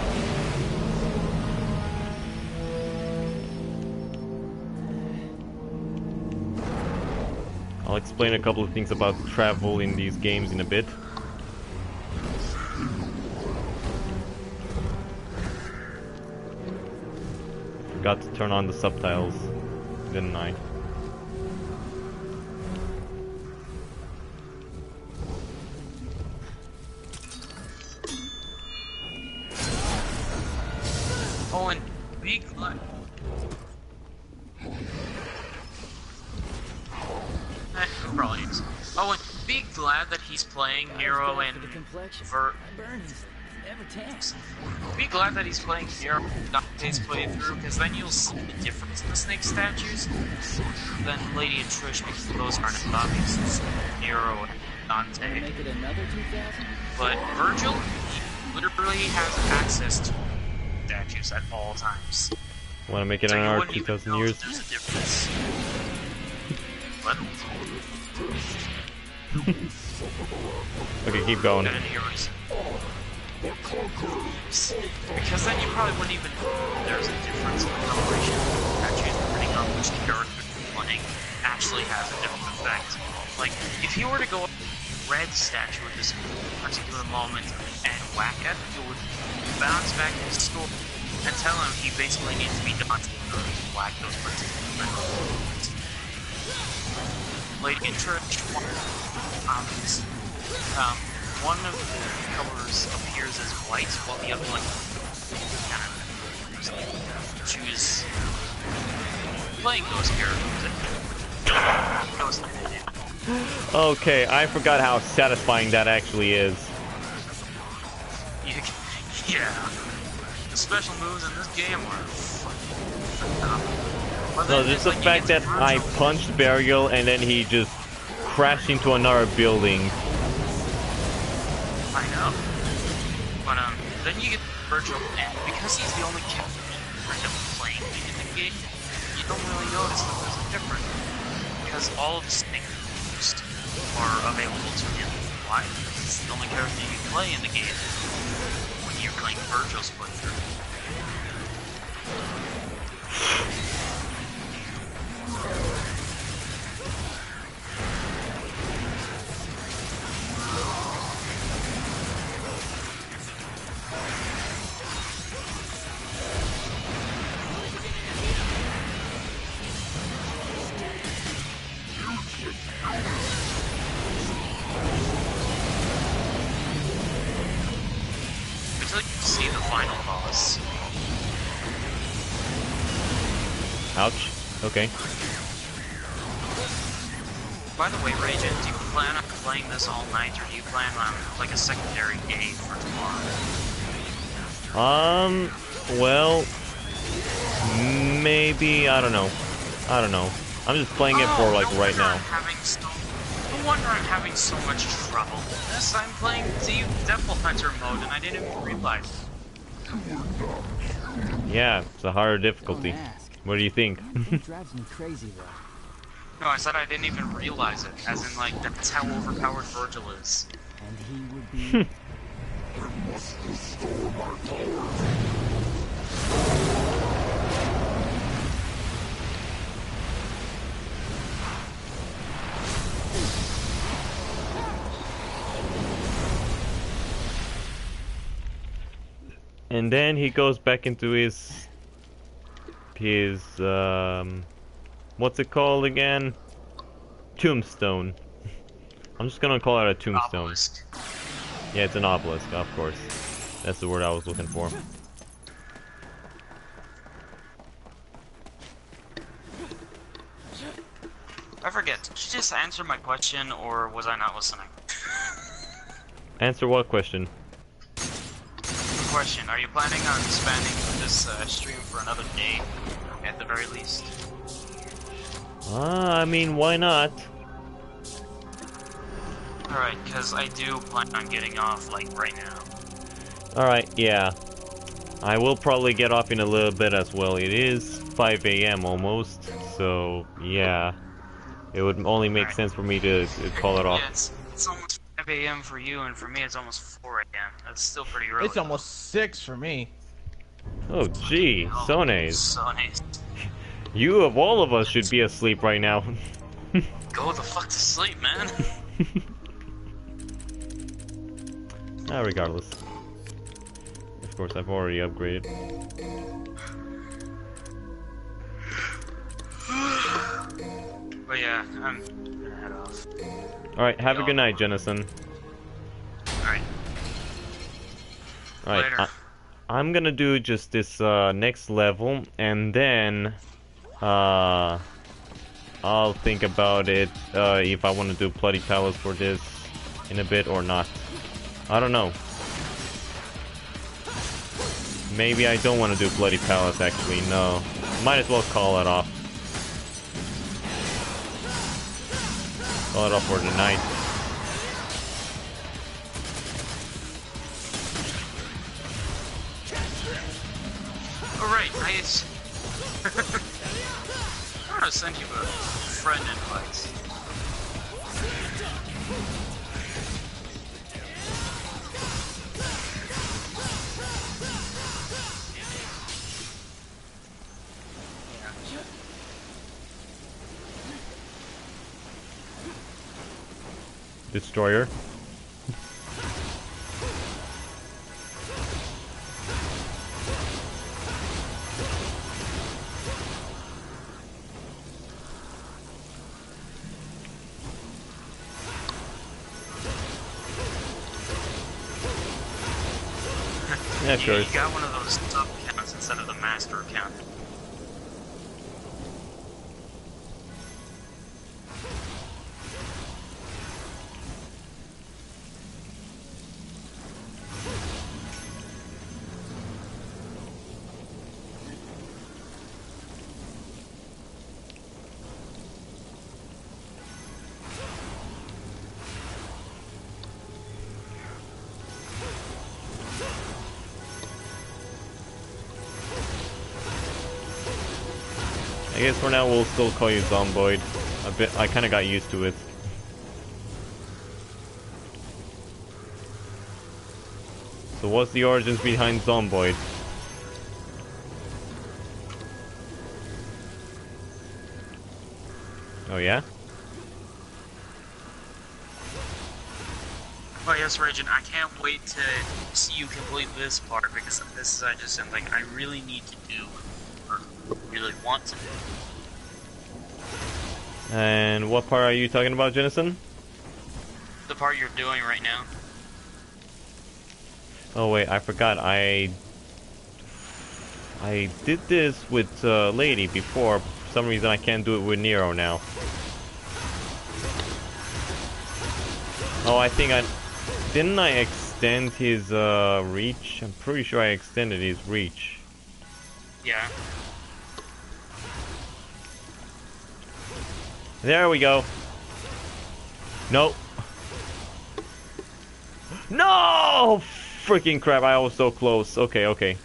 I'll explain a couple of things about travel in these games in a bit. Forgot to turn on the subtitles, didn't I? Oh, and be glad. Probably is. Oh, and be glad that he's playing Nero and Be glad that he's playing Nero and Dante's playthrough, because then you'll see the difference in the snake statues. Then Lady and Trish, because those aren't as obvious as Nero and Dante. But Virgil, literally has access to statues at all times. Want to make it So you another wouldn't even 2,000 know years? that there's a difference. What? Okay, keep going. And heroes. Because then you probably wouldn't even know there's a difference in the coloration of statues depending on which character you're playing actually has a different effect. Like, if you were to go red statue at this particular moment and whack it, it would bounce back to his store and tell him he basically needs to be done to whack those particular moments. Like, interest obvious. One of the colors appears as white, while the other one kind of choose playing those characters. Okay, I forgot how satisfying that actually is. Yeah. The special moves in this game are fucking phenomenal. No, just the fact that I punched Burial and then he just crashed into another building. I know. But then you get Virtual and because he's the only character playing in the game, you don't really notice that there's a difference. Because all of the things are available to him. Why? Because it's the only character you can play in the game when you're playing Virtual's playthrough. See the final boss. Ouch. Okay. By the way, Raging, do you plan on playing this all night, or do you plan on like a secondary game for tomorrow? Well, maybe, I don't know. I'm just playing it for like right now. No wonder I'm having so much trouble. Yes, I'm playing Devil Hunter mode and I didn't even realize. Yeah, it's a harder difficulty. Don't ask. What do you think? It drives me crazy though. No, I said I didn't even realize it, as in like that's how overpowered Virgil is. And he would be And then he goes back into his what's it called again? Tombstone. I'm just gonna call it a tombstone. Obelisk. Yeah, it's an obelisk, of course. That's the word I was looking for. I forget, did you just answer my question, or was I not listening? Answer what question? Question, are you planning on expanding this stream for another day, at the very least? I mean, why not? Alright, because I do plan on getting off, like, right now. Alright, yeah. I will probably get off in a little bit as well. It is 5 a.m. almost, so yeah. It would only make sense for me to call it off. Yeah, it's almost 5 a.m. for you, and for me it's almost 4 a.m. That's still pretty early. It's almost 6 for me. Oh, gee, Sones. Sones. You of all of us should be asleep right now. Go the fuck to sleep, man. Regardless. Of course, I've already upgraded. But yeah, I'm gonna head off. Alright, have a good night, Jennison. Alright. Alright, Later. I'm gonna do just this next level, and then I'll think about it if I want to do Bloody Palace for this in a bit or not. I don't know. Maybe I don't want to do Bloody Palace, actually, no. Might as well call it off. Call it off for tonight. Oh, right, I'm gonna send you a friend invite. Destroyer. Yeah, sure. You got one of those sub accounts instead of the master account. I guess for now we'll still call you Zomboid. I kind of got used to it. So what's the origins behind Zomboid? Oh yeah? Oh yes, Regent, I can't wait to see you complete this part, because this is just something I really need to do, or really want to do. And what part are you talking about, Jennison? The part you're doing right now. Oh wait, I forgot. I did this with Lady before. For some reason I can't do it with Nero now. Oh, I think didn't I extend his reach? I'm pretty sure I extended his reach. Yeah. There we go. Nope. No! Freaking crap, I was so close. Okay, okay.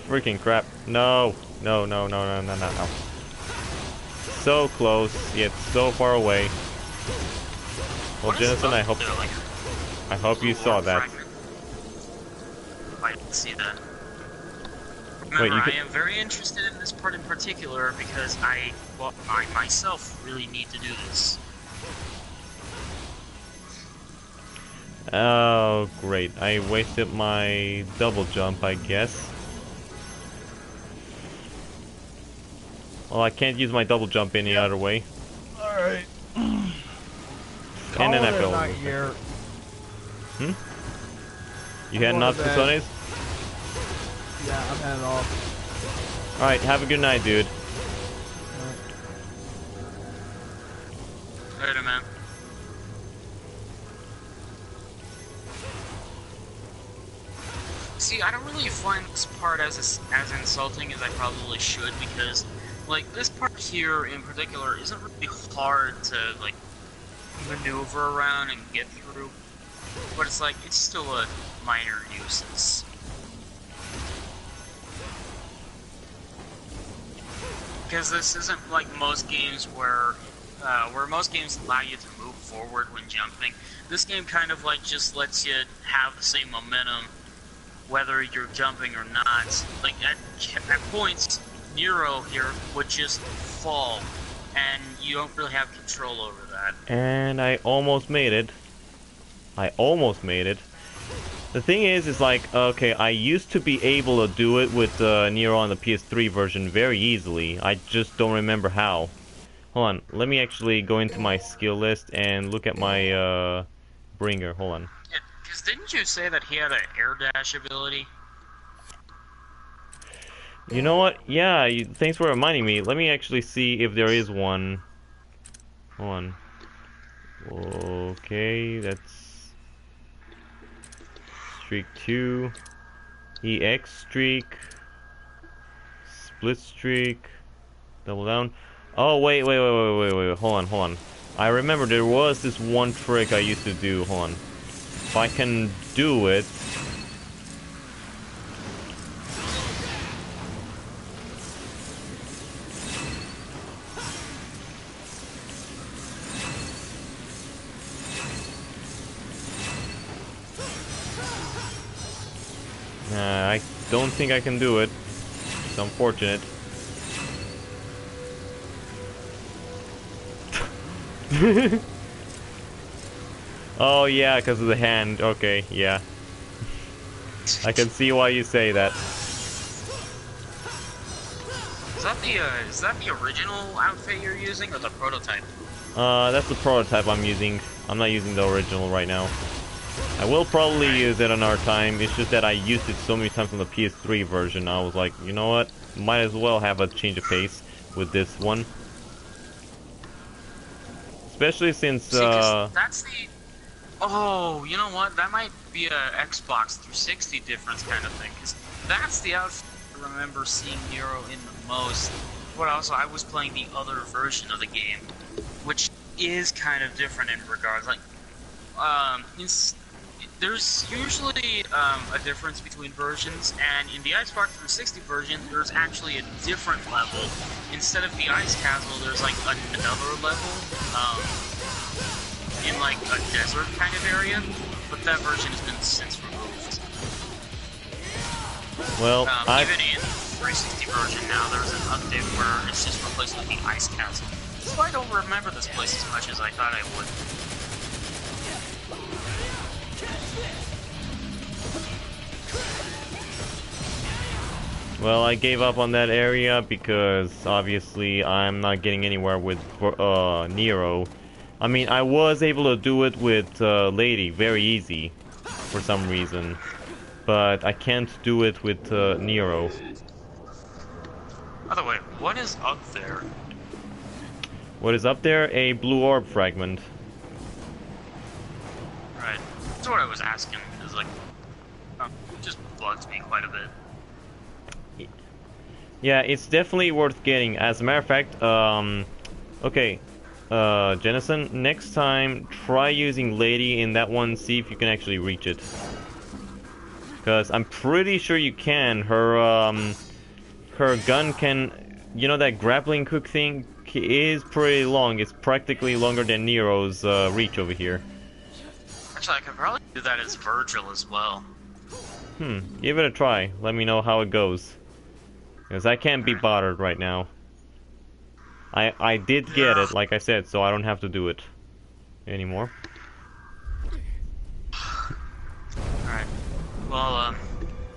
Freaking crap. No. No, no, no, no, no, no, no. So close, yet so far away. Well, Jennison, I hope you saw that. I didn't see that. Remember, I am very interested in this part in particular because I myself really need to do this. Oh, great. I wasted my double jump, I guess. Well, I can't use my double jump any other way. Alright. And then I fell. Here. Hmm? You heading off to Sundays? Yeah, I'm heading off. Alright, have a good night, dude. Later, man. See, I don't really find this part as insulting as I probably should, because, like, this part here in particular isn't really hard to, like, maneuver around and get through. But it's like, it's still a minor nuisance. Because this isn't like most games where most games allow you to move forward when jumping. This game kind of like just lets you have the same momentum whether you're jumping or not. Like at points, Nero here would just fall, and you don't really have control over that. And I almost made it. I almost made it. The thing is like, okay, I used to be able to do it with Nero on the PS3 version very easily. I just don't remember how. Hold on, let me actually go into my skill list and look at my bringer. Hold on. Yeah, because didn't you say that he had an air dash ability? You know what? Yeah, thanks for reminding me. Let me actually see if there is one. Hold on. Okay, that's streak 2, EX streak, split streak, double down. Oh wait, hold on. I remember there was this one trick I used to do. Hold on. If I can do it. don't think I can do it. It's unfortunate. Oh yeah, because of the hand. Okay, yeah. I can see why you say that. Is that the original outfit you're using, or the prototype? That's the prototype I'm using. I'm not using the original right now. I will probably use it another time. It's just that I used it so many times on the PS3 version. I was like, you know what? Might as well have a change of pace with this one. Especially since, See, 'cause that's the... Oh, you know what? That might be a Xbox 360 difference kind of thing. Because that's the outfit I remember seeing Nero in the most. But also, I was playing the other version of the game, which is kind of different in regards. Like, there's usually a difference between versions, and in the Xbox 360 version, there's actually a different level. Instead of the ice castle, there's like another level, in like a desert kind of area, but that version has been since removed. well, Even in the 360 version now, there's an update where it's just replaced with the ice castle. So I don't remember this place as much as I thought I would. Well, I gave up on that area because obviously I'm not getting anywhere with Nero. I mean, I was able to do it with Lady very easy for some reason, but I can't do it with Nero. By the way, what is up there? What is up there? A blue orb fragment. Right. That's what I was asking. Is like, it just bugs me quite a bit. Yeah, it's definitely worth getting. As a matter of fact, okay, Jennison, next time try using Lady in that one, see if you can actually reach it. Because I'm pretty sure you can. Her gun can, you know, that grappling hook thing is pretty long. It's practically longer than Nero's reach over here. Actually, I could probably do that as Virgil as well. Give it a try. Let me know how it goes. Because I can't be bothered right now. I did get it, like I said, so I don't have to do it anymore. Alright. Well,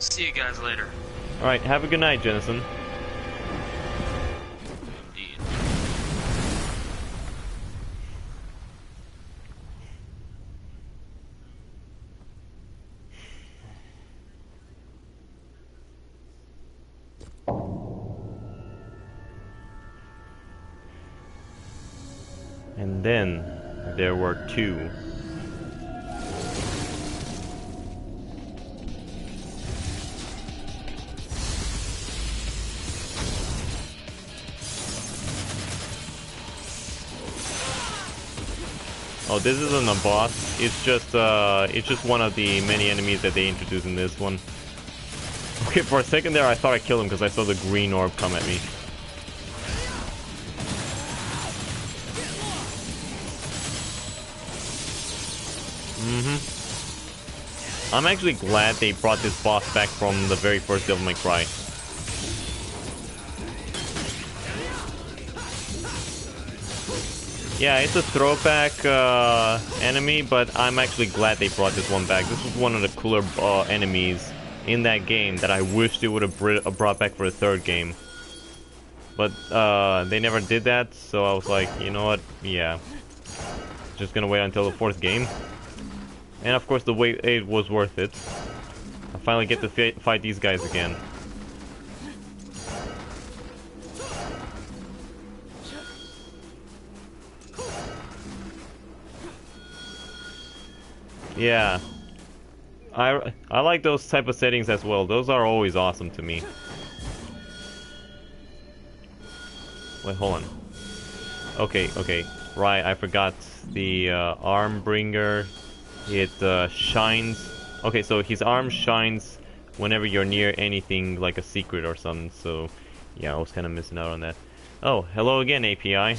see you guys later. Alright, have a good night, Jennison. Indeed. And then there were two. Oh, this isn't a boss. It's just one of the many enemies that they introduced in this one. Okay, for a second there I thought I killed him because I saw the green orb come at me. I'm actually glad they brought this boss back from the very first Devil May Cry. Yeah, it's a throwback enemy, but I'm actually glad they brought this one back. This was one of the cooler enemies in that game that I wish they would have brought back for a third game. But they never did that, so I was like, you know what, yeah. Just gonna wait until the fourth game. And of course the wait it was worth it. I finally get to fight these guys again. Yeah. I like those type of settings as well. Those are always awesome to me. Wait, hold on. Okay. Right, I forgot the arm bringer. It shines. Okay, so his arm shines whenever you're near anything like a secret or something. So, yeah, I was kind of missing out on that. Oh, hello again, API. You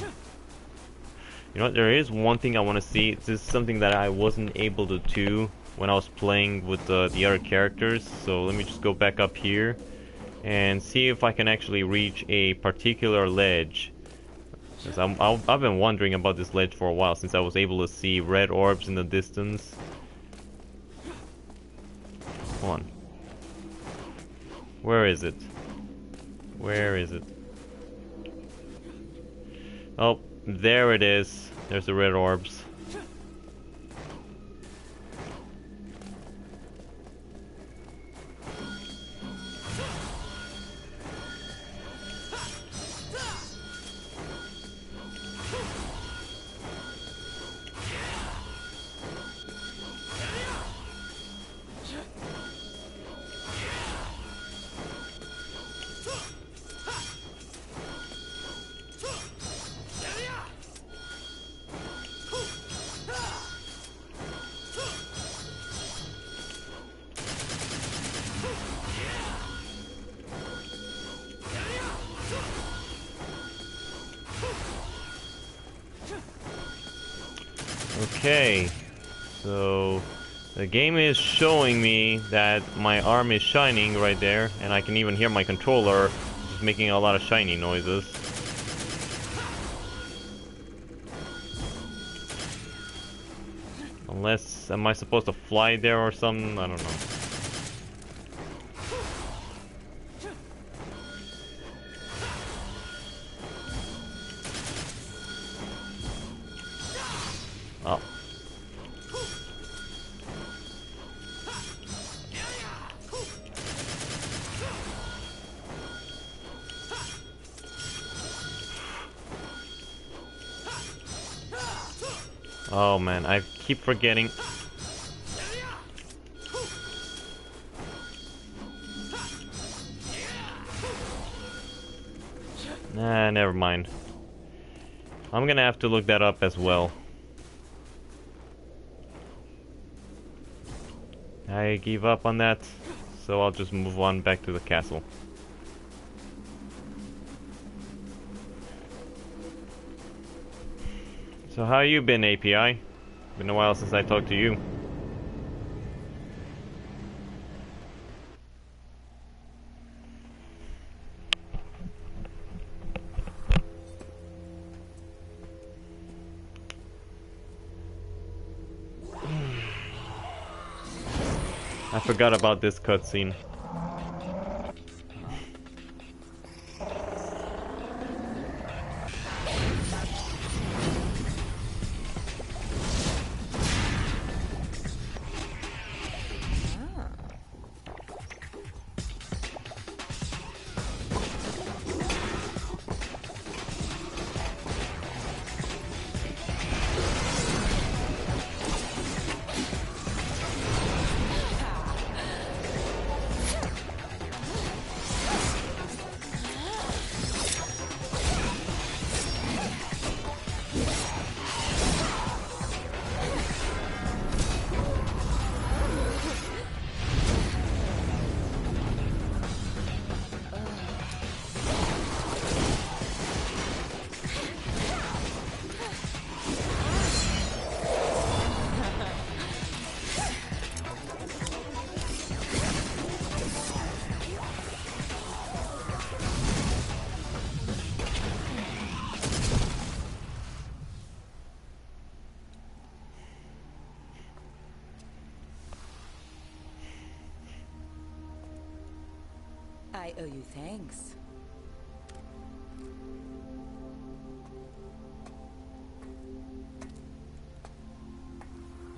know what, there is one thing I want to see. This is something that I wasn't able to do when I was playing with the other characters. So let me just go back up here and see if I can actually reach a particular ledge. Because I've been wondering about this ledge for a while, since I was able to see red orbs in the distance. Come on. Where is it? Where is it? Oh, there it is. There's the red orbs. Okay, so the game is showing me that my arm is shining right there, and I can even hear my controller just making a lot of shiny noises. Unless, am I supposed to fly there or something? I don't know. Oh. Oh man, I keep forgetting. Nah, never mind. I'm gonna have to look that up as well. I give up on that, so I'll just move on back to the castle. So how you been, API? Been a while since I talked to you. I forgot about this cutscene. I owe you thanks.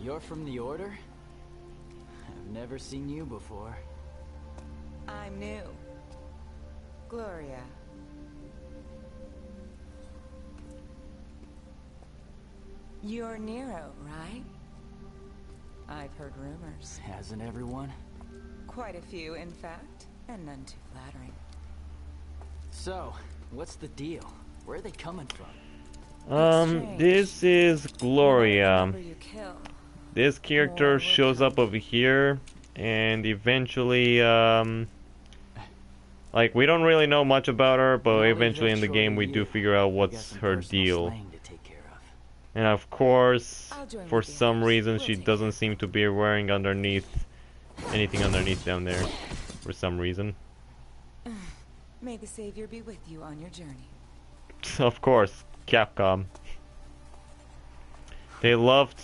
You're from the Order? I've never seen you before. I'm new. Gloria. You're Nero, right? I've heard rumors. Hasn't everyone? Quite a few, in fact, and none too flattering. So, what's the deal? Where are they coming from? This is Gloria. Whoever you kill. This character shows up over here, and eventually, like, we don't really know much about her, but eventually in the game we do figure out what's her deal. And of course, I'll join for with the some others. reason, We'll she take doesn't seem to be wearing anything underneath down there. For some reason. May the savior be with you on your journey. Of course, Capcom. They love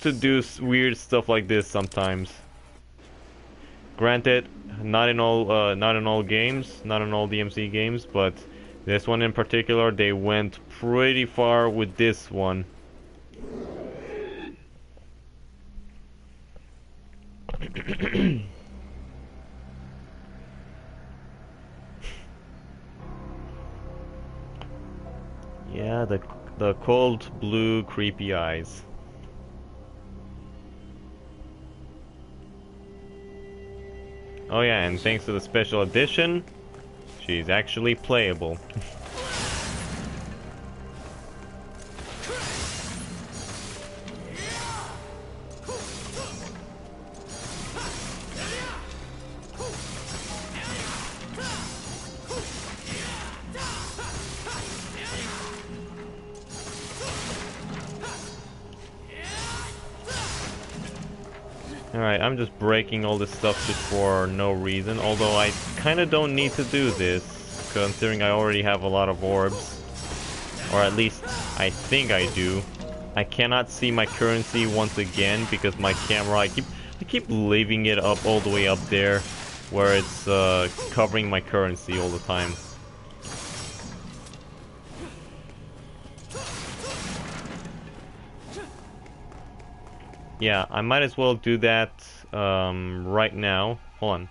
to do weird stuff like this sometimes. Granted, not in all games, not in all DMC games, but this one in particular, they went pretty far with this one. Yeah, the cold blue creepy eyes. Oh yeah, and thanks to the special edition, she's actually playable. Alright, I'm just breaking all this stuff just for no reason, although I kinda don't need to do this, considering I already have a lot of orbs. Or at least, I think I do. I cannot see my currency once again, because my camera, I keep leaving it up all the way up there, where it's covering my currency all the time. Yeah, I might as well do that right now. Hold on.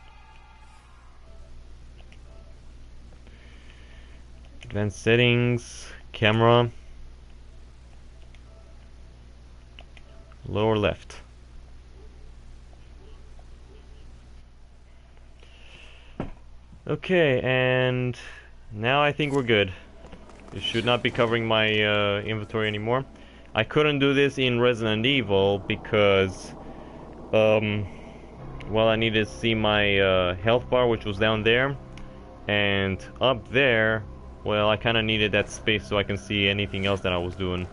Advanced settings, camera, lower left. Okay, and now I think we're good. It should not be covering my inventory anymore. I couldn't do this in Resident Evil because, well, I needed to see my health bar, which was down there, and up there, well, I kind of needed that space so I can see anything else that I was doing.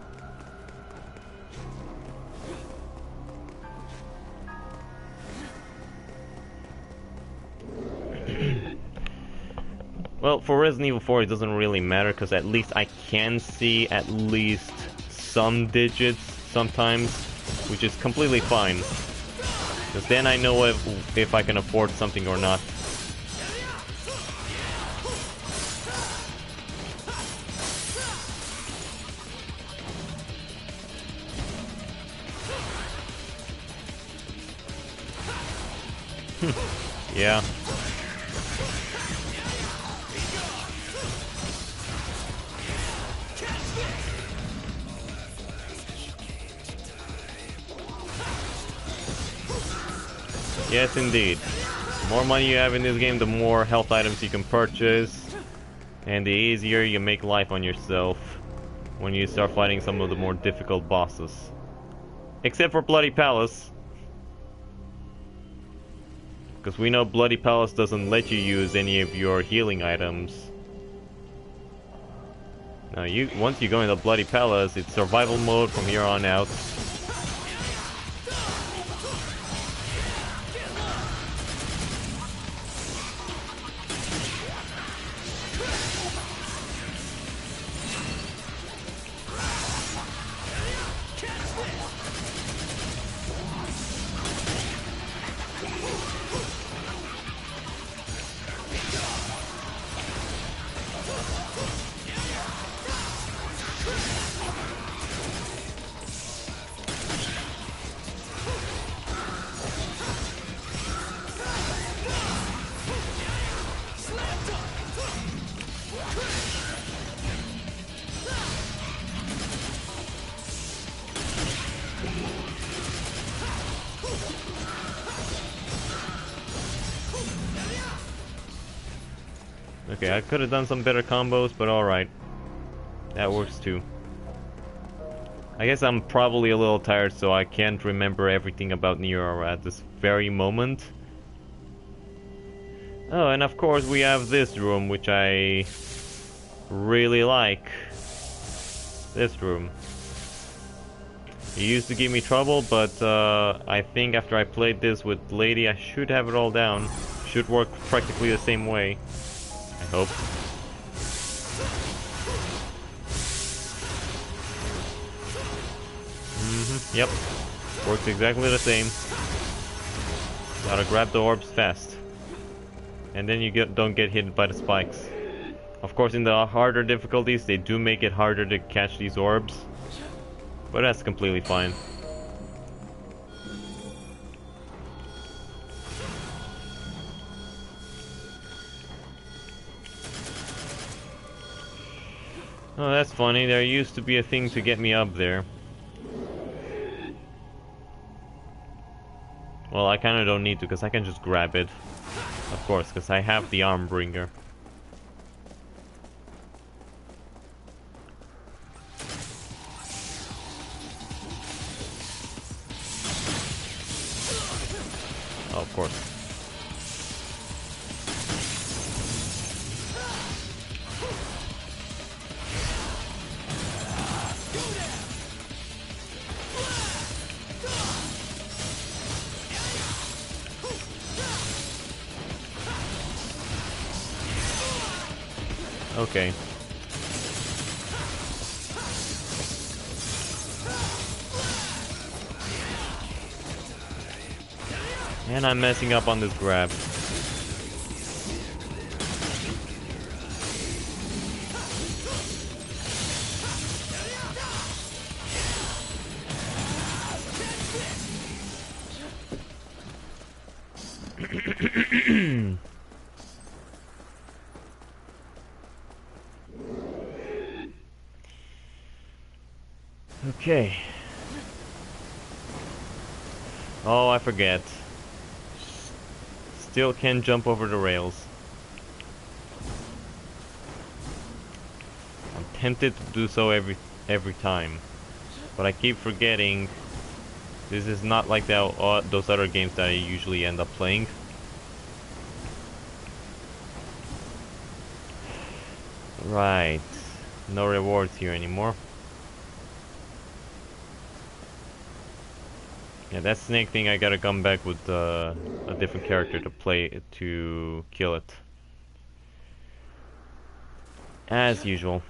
Well, for Resident Evil 4 it doesn't really matter because at least I can see at least some digits sometimes, which is completely fine. Because then I know if I can afford something or not. Yeah. Yes, indeed. The more money you have in this game, the more health items you can purchase, and the easier you make life on yourself when you start fighting some of the more difficult bosses. Except for Bloody Palace. Because we know Bloody Palace doesn't let you use any of your healing items. Now, once you go into Bloody Palace, it's survival mode from here on out. Okay, I could have done some better combos, but alright. That works too. I guess I'm probably a little tired, so I can't remember everything about Nero at this very moment. Oh, and of course we have this room, which I really like. This room. It used to give me trouble, but I think after I played this with Lady, I should have it all down. Should work practically the same way. I hope. Yep. Works exactly the same. Gotta grab the orbs fast. And then you don't get hit by the spikes. Of course, in the harder difficulties, they do make it harder to catch these orbs. But that's completely fine. Oh, that's funny. There used to be a thing to get me up there. Well, I kinda don't need to, because I can just grab it. Of course, because I have the arm bringer. Oh, of course. Okay. And I'm messing up on this grab. Okay. Oh, I forget. Still can't jump over the rails. I'm tempted to do so every time, but I keep forgetting. This is not like those other games that I usually end up playing. Right. No rewards here anymore. Yeah, that snake thing, I gotta come back with a different character to play to kill it. As usual.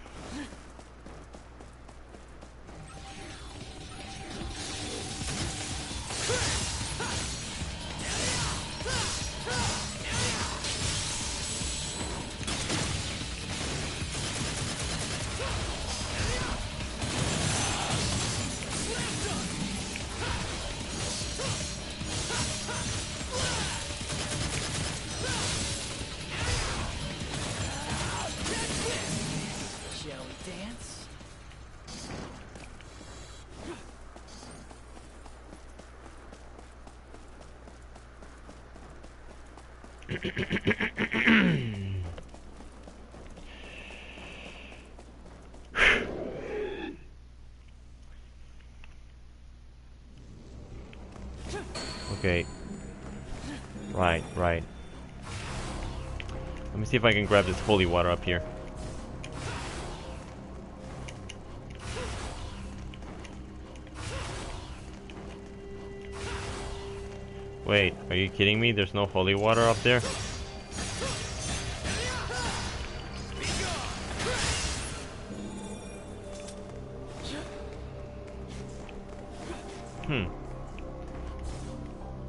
Okay. Right. Let me see if I can grab this holy water up here. Wait, are you kidding me? There's no holy water up there?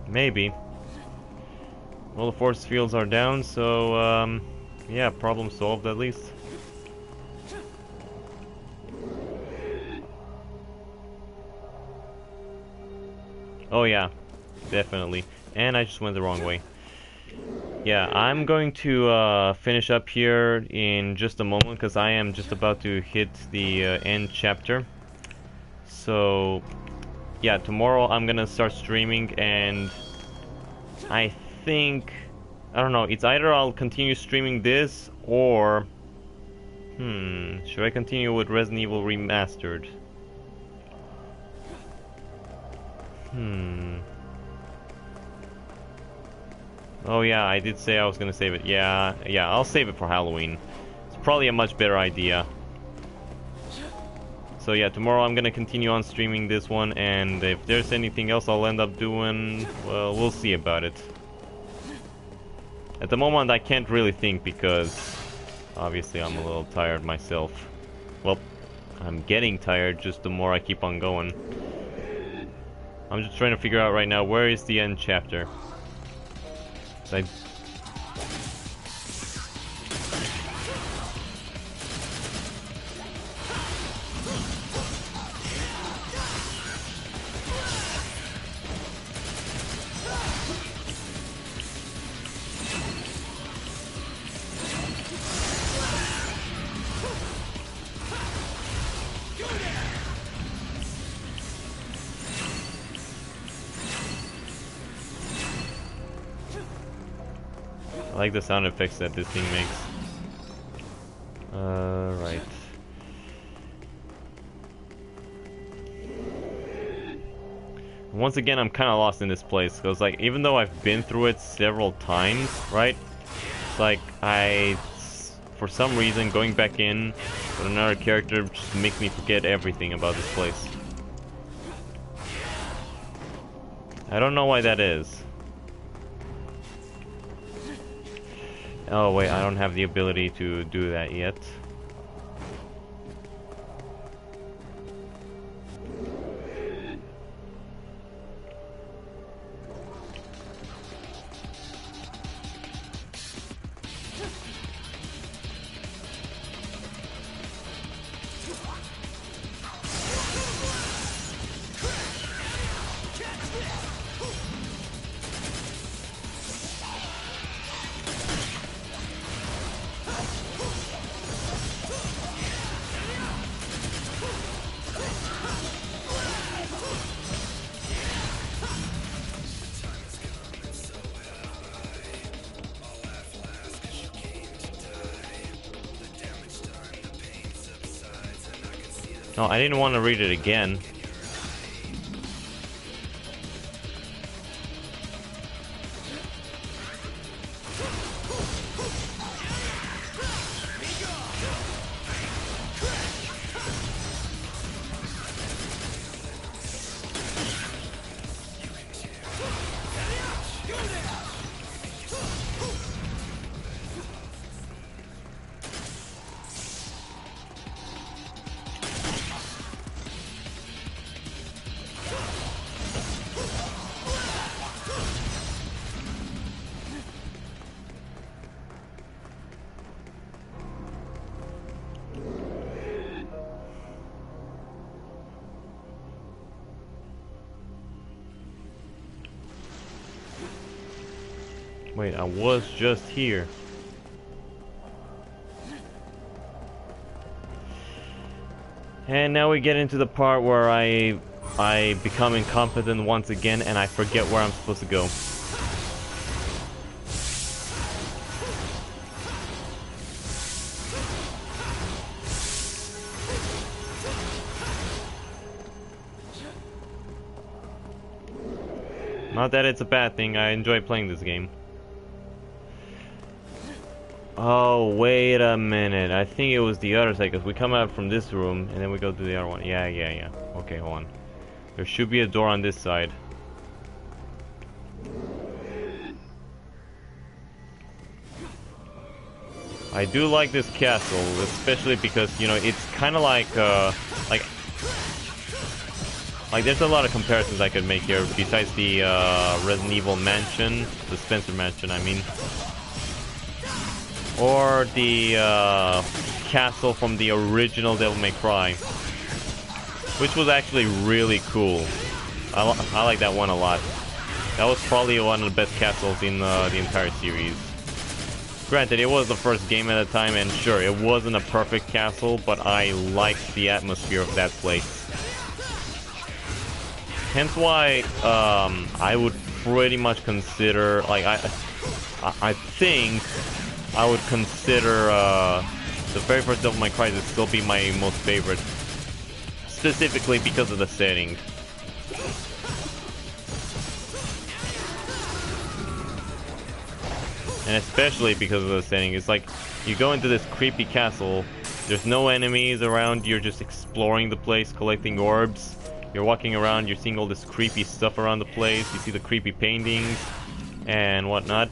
Maybe. Well, the force fields are down, so, yeah, problem solved at least. Oh yeah, definitely. And I just went the wrong way. Yeah, I'm going to finish up here in just a moment, because I am just about to hit the end chapter. So, yeah, tomorrow I'm gonna start streaming, and I think, I don't know, it's either I'll continue streaming this, or, should I continue with Resident Evil Remastered? Oh yeah, I did say I was gonna save it. Yeah, I'll save it for Halloween. It's probably a much better idea. So yeah, tomorrow I'm gonna continue on streaming this one, and if there's anything else I'll end up doing, well, we'll see about it. At the moment I can't really think because obviously I'm a little tired myself. Well, I'm getting tired just the more I keep on going. I'm just trying to figure out right now where is the end chapter. I like the sound effects that this thing makes. Right. Once again, I'm kind of lost in this place, because, like, even though I've been through it several times, right? It's like, for some reason, going back in with another character just makes me forget everything about this place. I don't know why that is. Oh wait, I don't have the ability to do that yet. No, I didn't want to read it again. Wait, I was just here. And now we get into the part where I become incompetent once again and I forget where I'm supposed to go. Not that it's a bad thing, I enjoy playing this game. Oh, wait a minute. I think it was the other side, because we come out from this room, and then we go to the other one. Yeah. Okay, hold on. There should be a door on this side. I do like this castle, especially because, you know, it's kind of like there's a lot of comparisons I could make here, besides the Resident Evil mansion, the Spencer mansion, I mean. Or the castle from the original Devil May Cry, which was actually really cool. I like that one a lot. That was probably one of the best castles in the entire series. Granted, it was the first game at the time, and sure, it wasn't a perfect castle, but I liked the atmosphere of that place. Hence why I would pretty much consider, like, I think I would consider the very first Devil May Cry to still be my most favorite, specifically because of the setting. And especially because of the setting. It's like, you go into this creepy castle, There's no enemies around, you're just exploring the place, collecting orbs. You're walking around, you're seeing all this creepy stuff around the place, you see the creepy paintings and whatnot.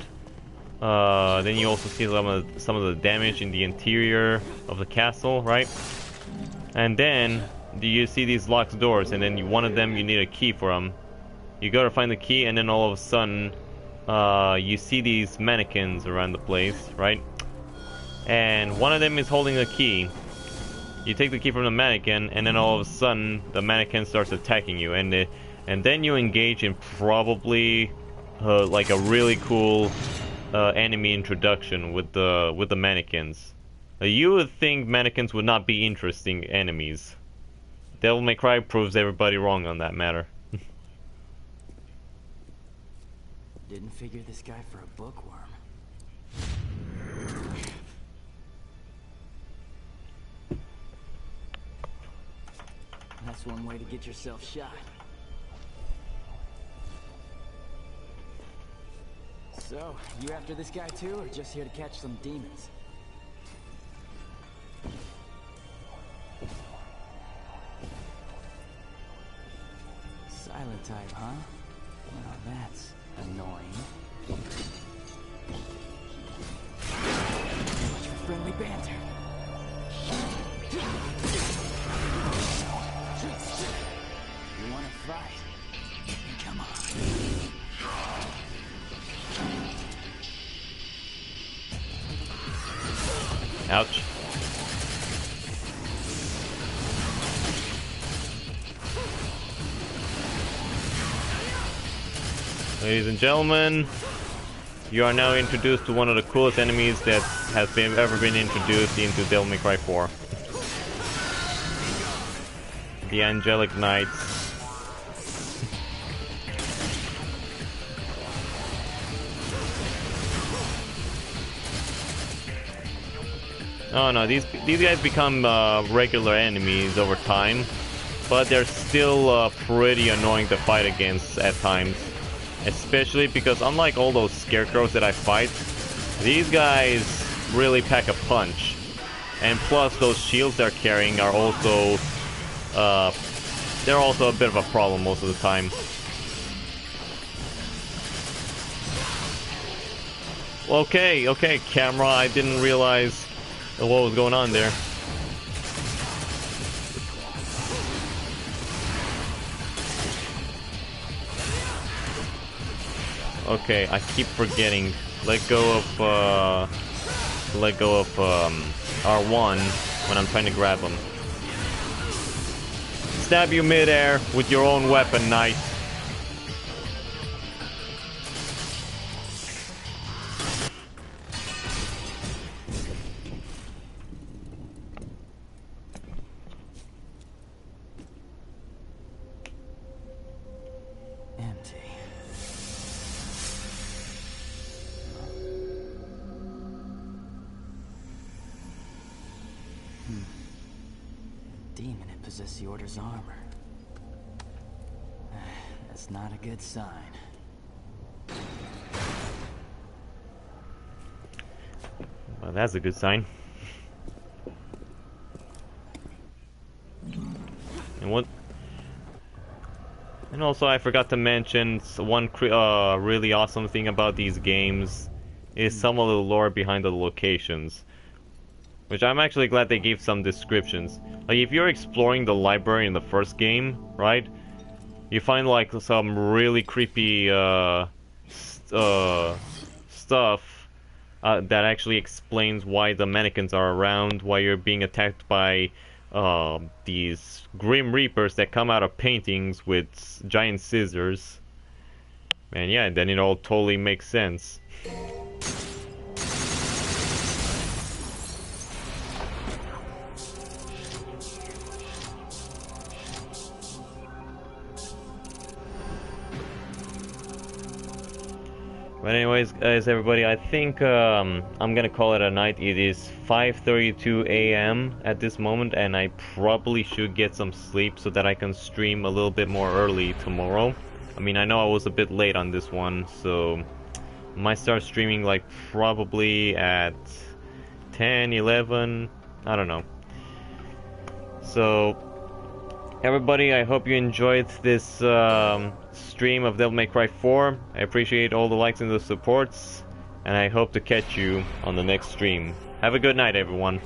Then you also see some of the damage in the interior of the castle, right? And then you see these locked doors, and then one of them you need a key for them. You go to find the key, and then all of a sudden you see these mannequins around the place, right? And one of them is holding a key. You take the key from the mannequin, and then all of a sudden the mannequin starts attacking you, and then you engage in probably like a really cool enemy introduction with the mannequins. You would think mannequins would not be interesting enemies. Devil May Cry proves everybody wrong on that matter. Didn't figure this guy for a bookworm. That's one way to get yourself shot. So, you after this guy too, or just here to catch some demons? Silent type, huh? Well, that's annoying. Too much for friendly banter. You wanna fight? Come on. Ouch. Ladies and gentlemen, you are now introduced to one of the coolest enemies that has ever been introduced into Devil May Cry 4. The Angelic Knights. Oh no, these guys become regular enemies over time, but they're still pretty annoying to fight against at times. Especially because unlike all those scarecrows that I fight, these guys really pack a punch. And plus those shields they're carrying are also they're also a bit of a problem most of the time. Okay, camera, I didn't realize what was going on there. Okay, I keep forgetting. Let go of R1 when I'm trying to grab him. Stab you mid-air with your own weapon, knight. Empty. Demon had possessed the Order's armor. That's not a good sign. Well, that's a good sign. And also, I forgot to mention one really awesome thing about these games is some of the lore behind the locations, which I'm actually glad they gave some descriptions. Like, if you're exploring the library in the first game, right, you find like some really creepy stuff that actually explains why the mannequins are around, why you're being attacked by these Grim Reapers that come out of paintings with giant scissors. And yeah, then it all totally makes sense. But anyways, guys, everybody, I think I'm gonna call it a night. It is 5:32 a.m. at this moment, and I probably should get some sleep so that I can stream a little bit more early tomorrow. I mean, I know I was a bit late on this one, so I might start streaming like probably at 10, 11, I don't know. So, everybody, I hope you enjoyed this stream of Devil May Cry 4. I appreciate all the likes and the supports, and I hope to catch you on the next stream. Have a good night, everyone.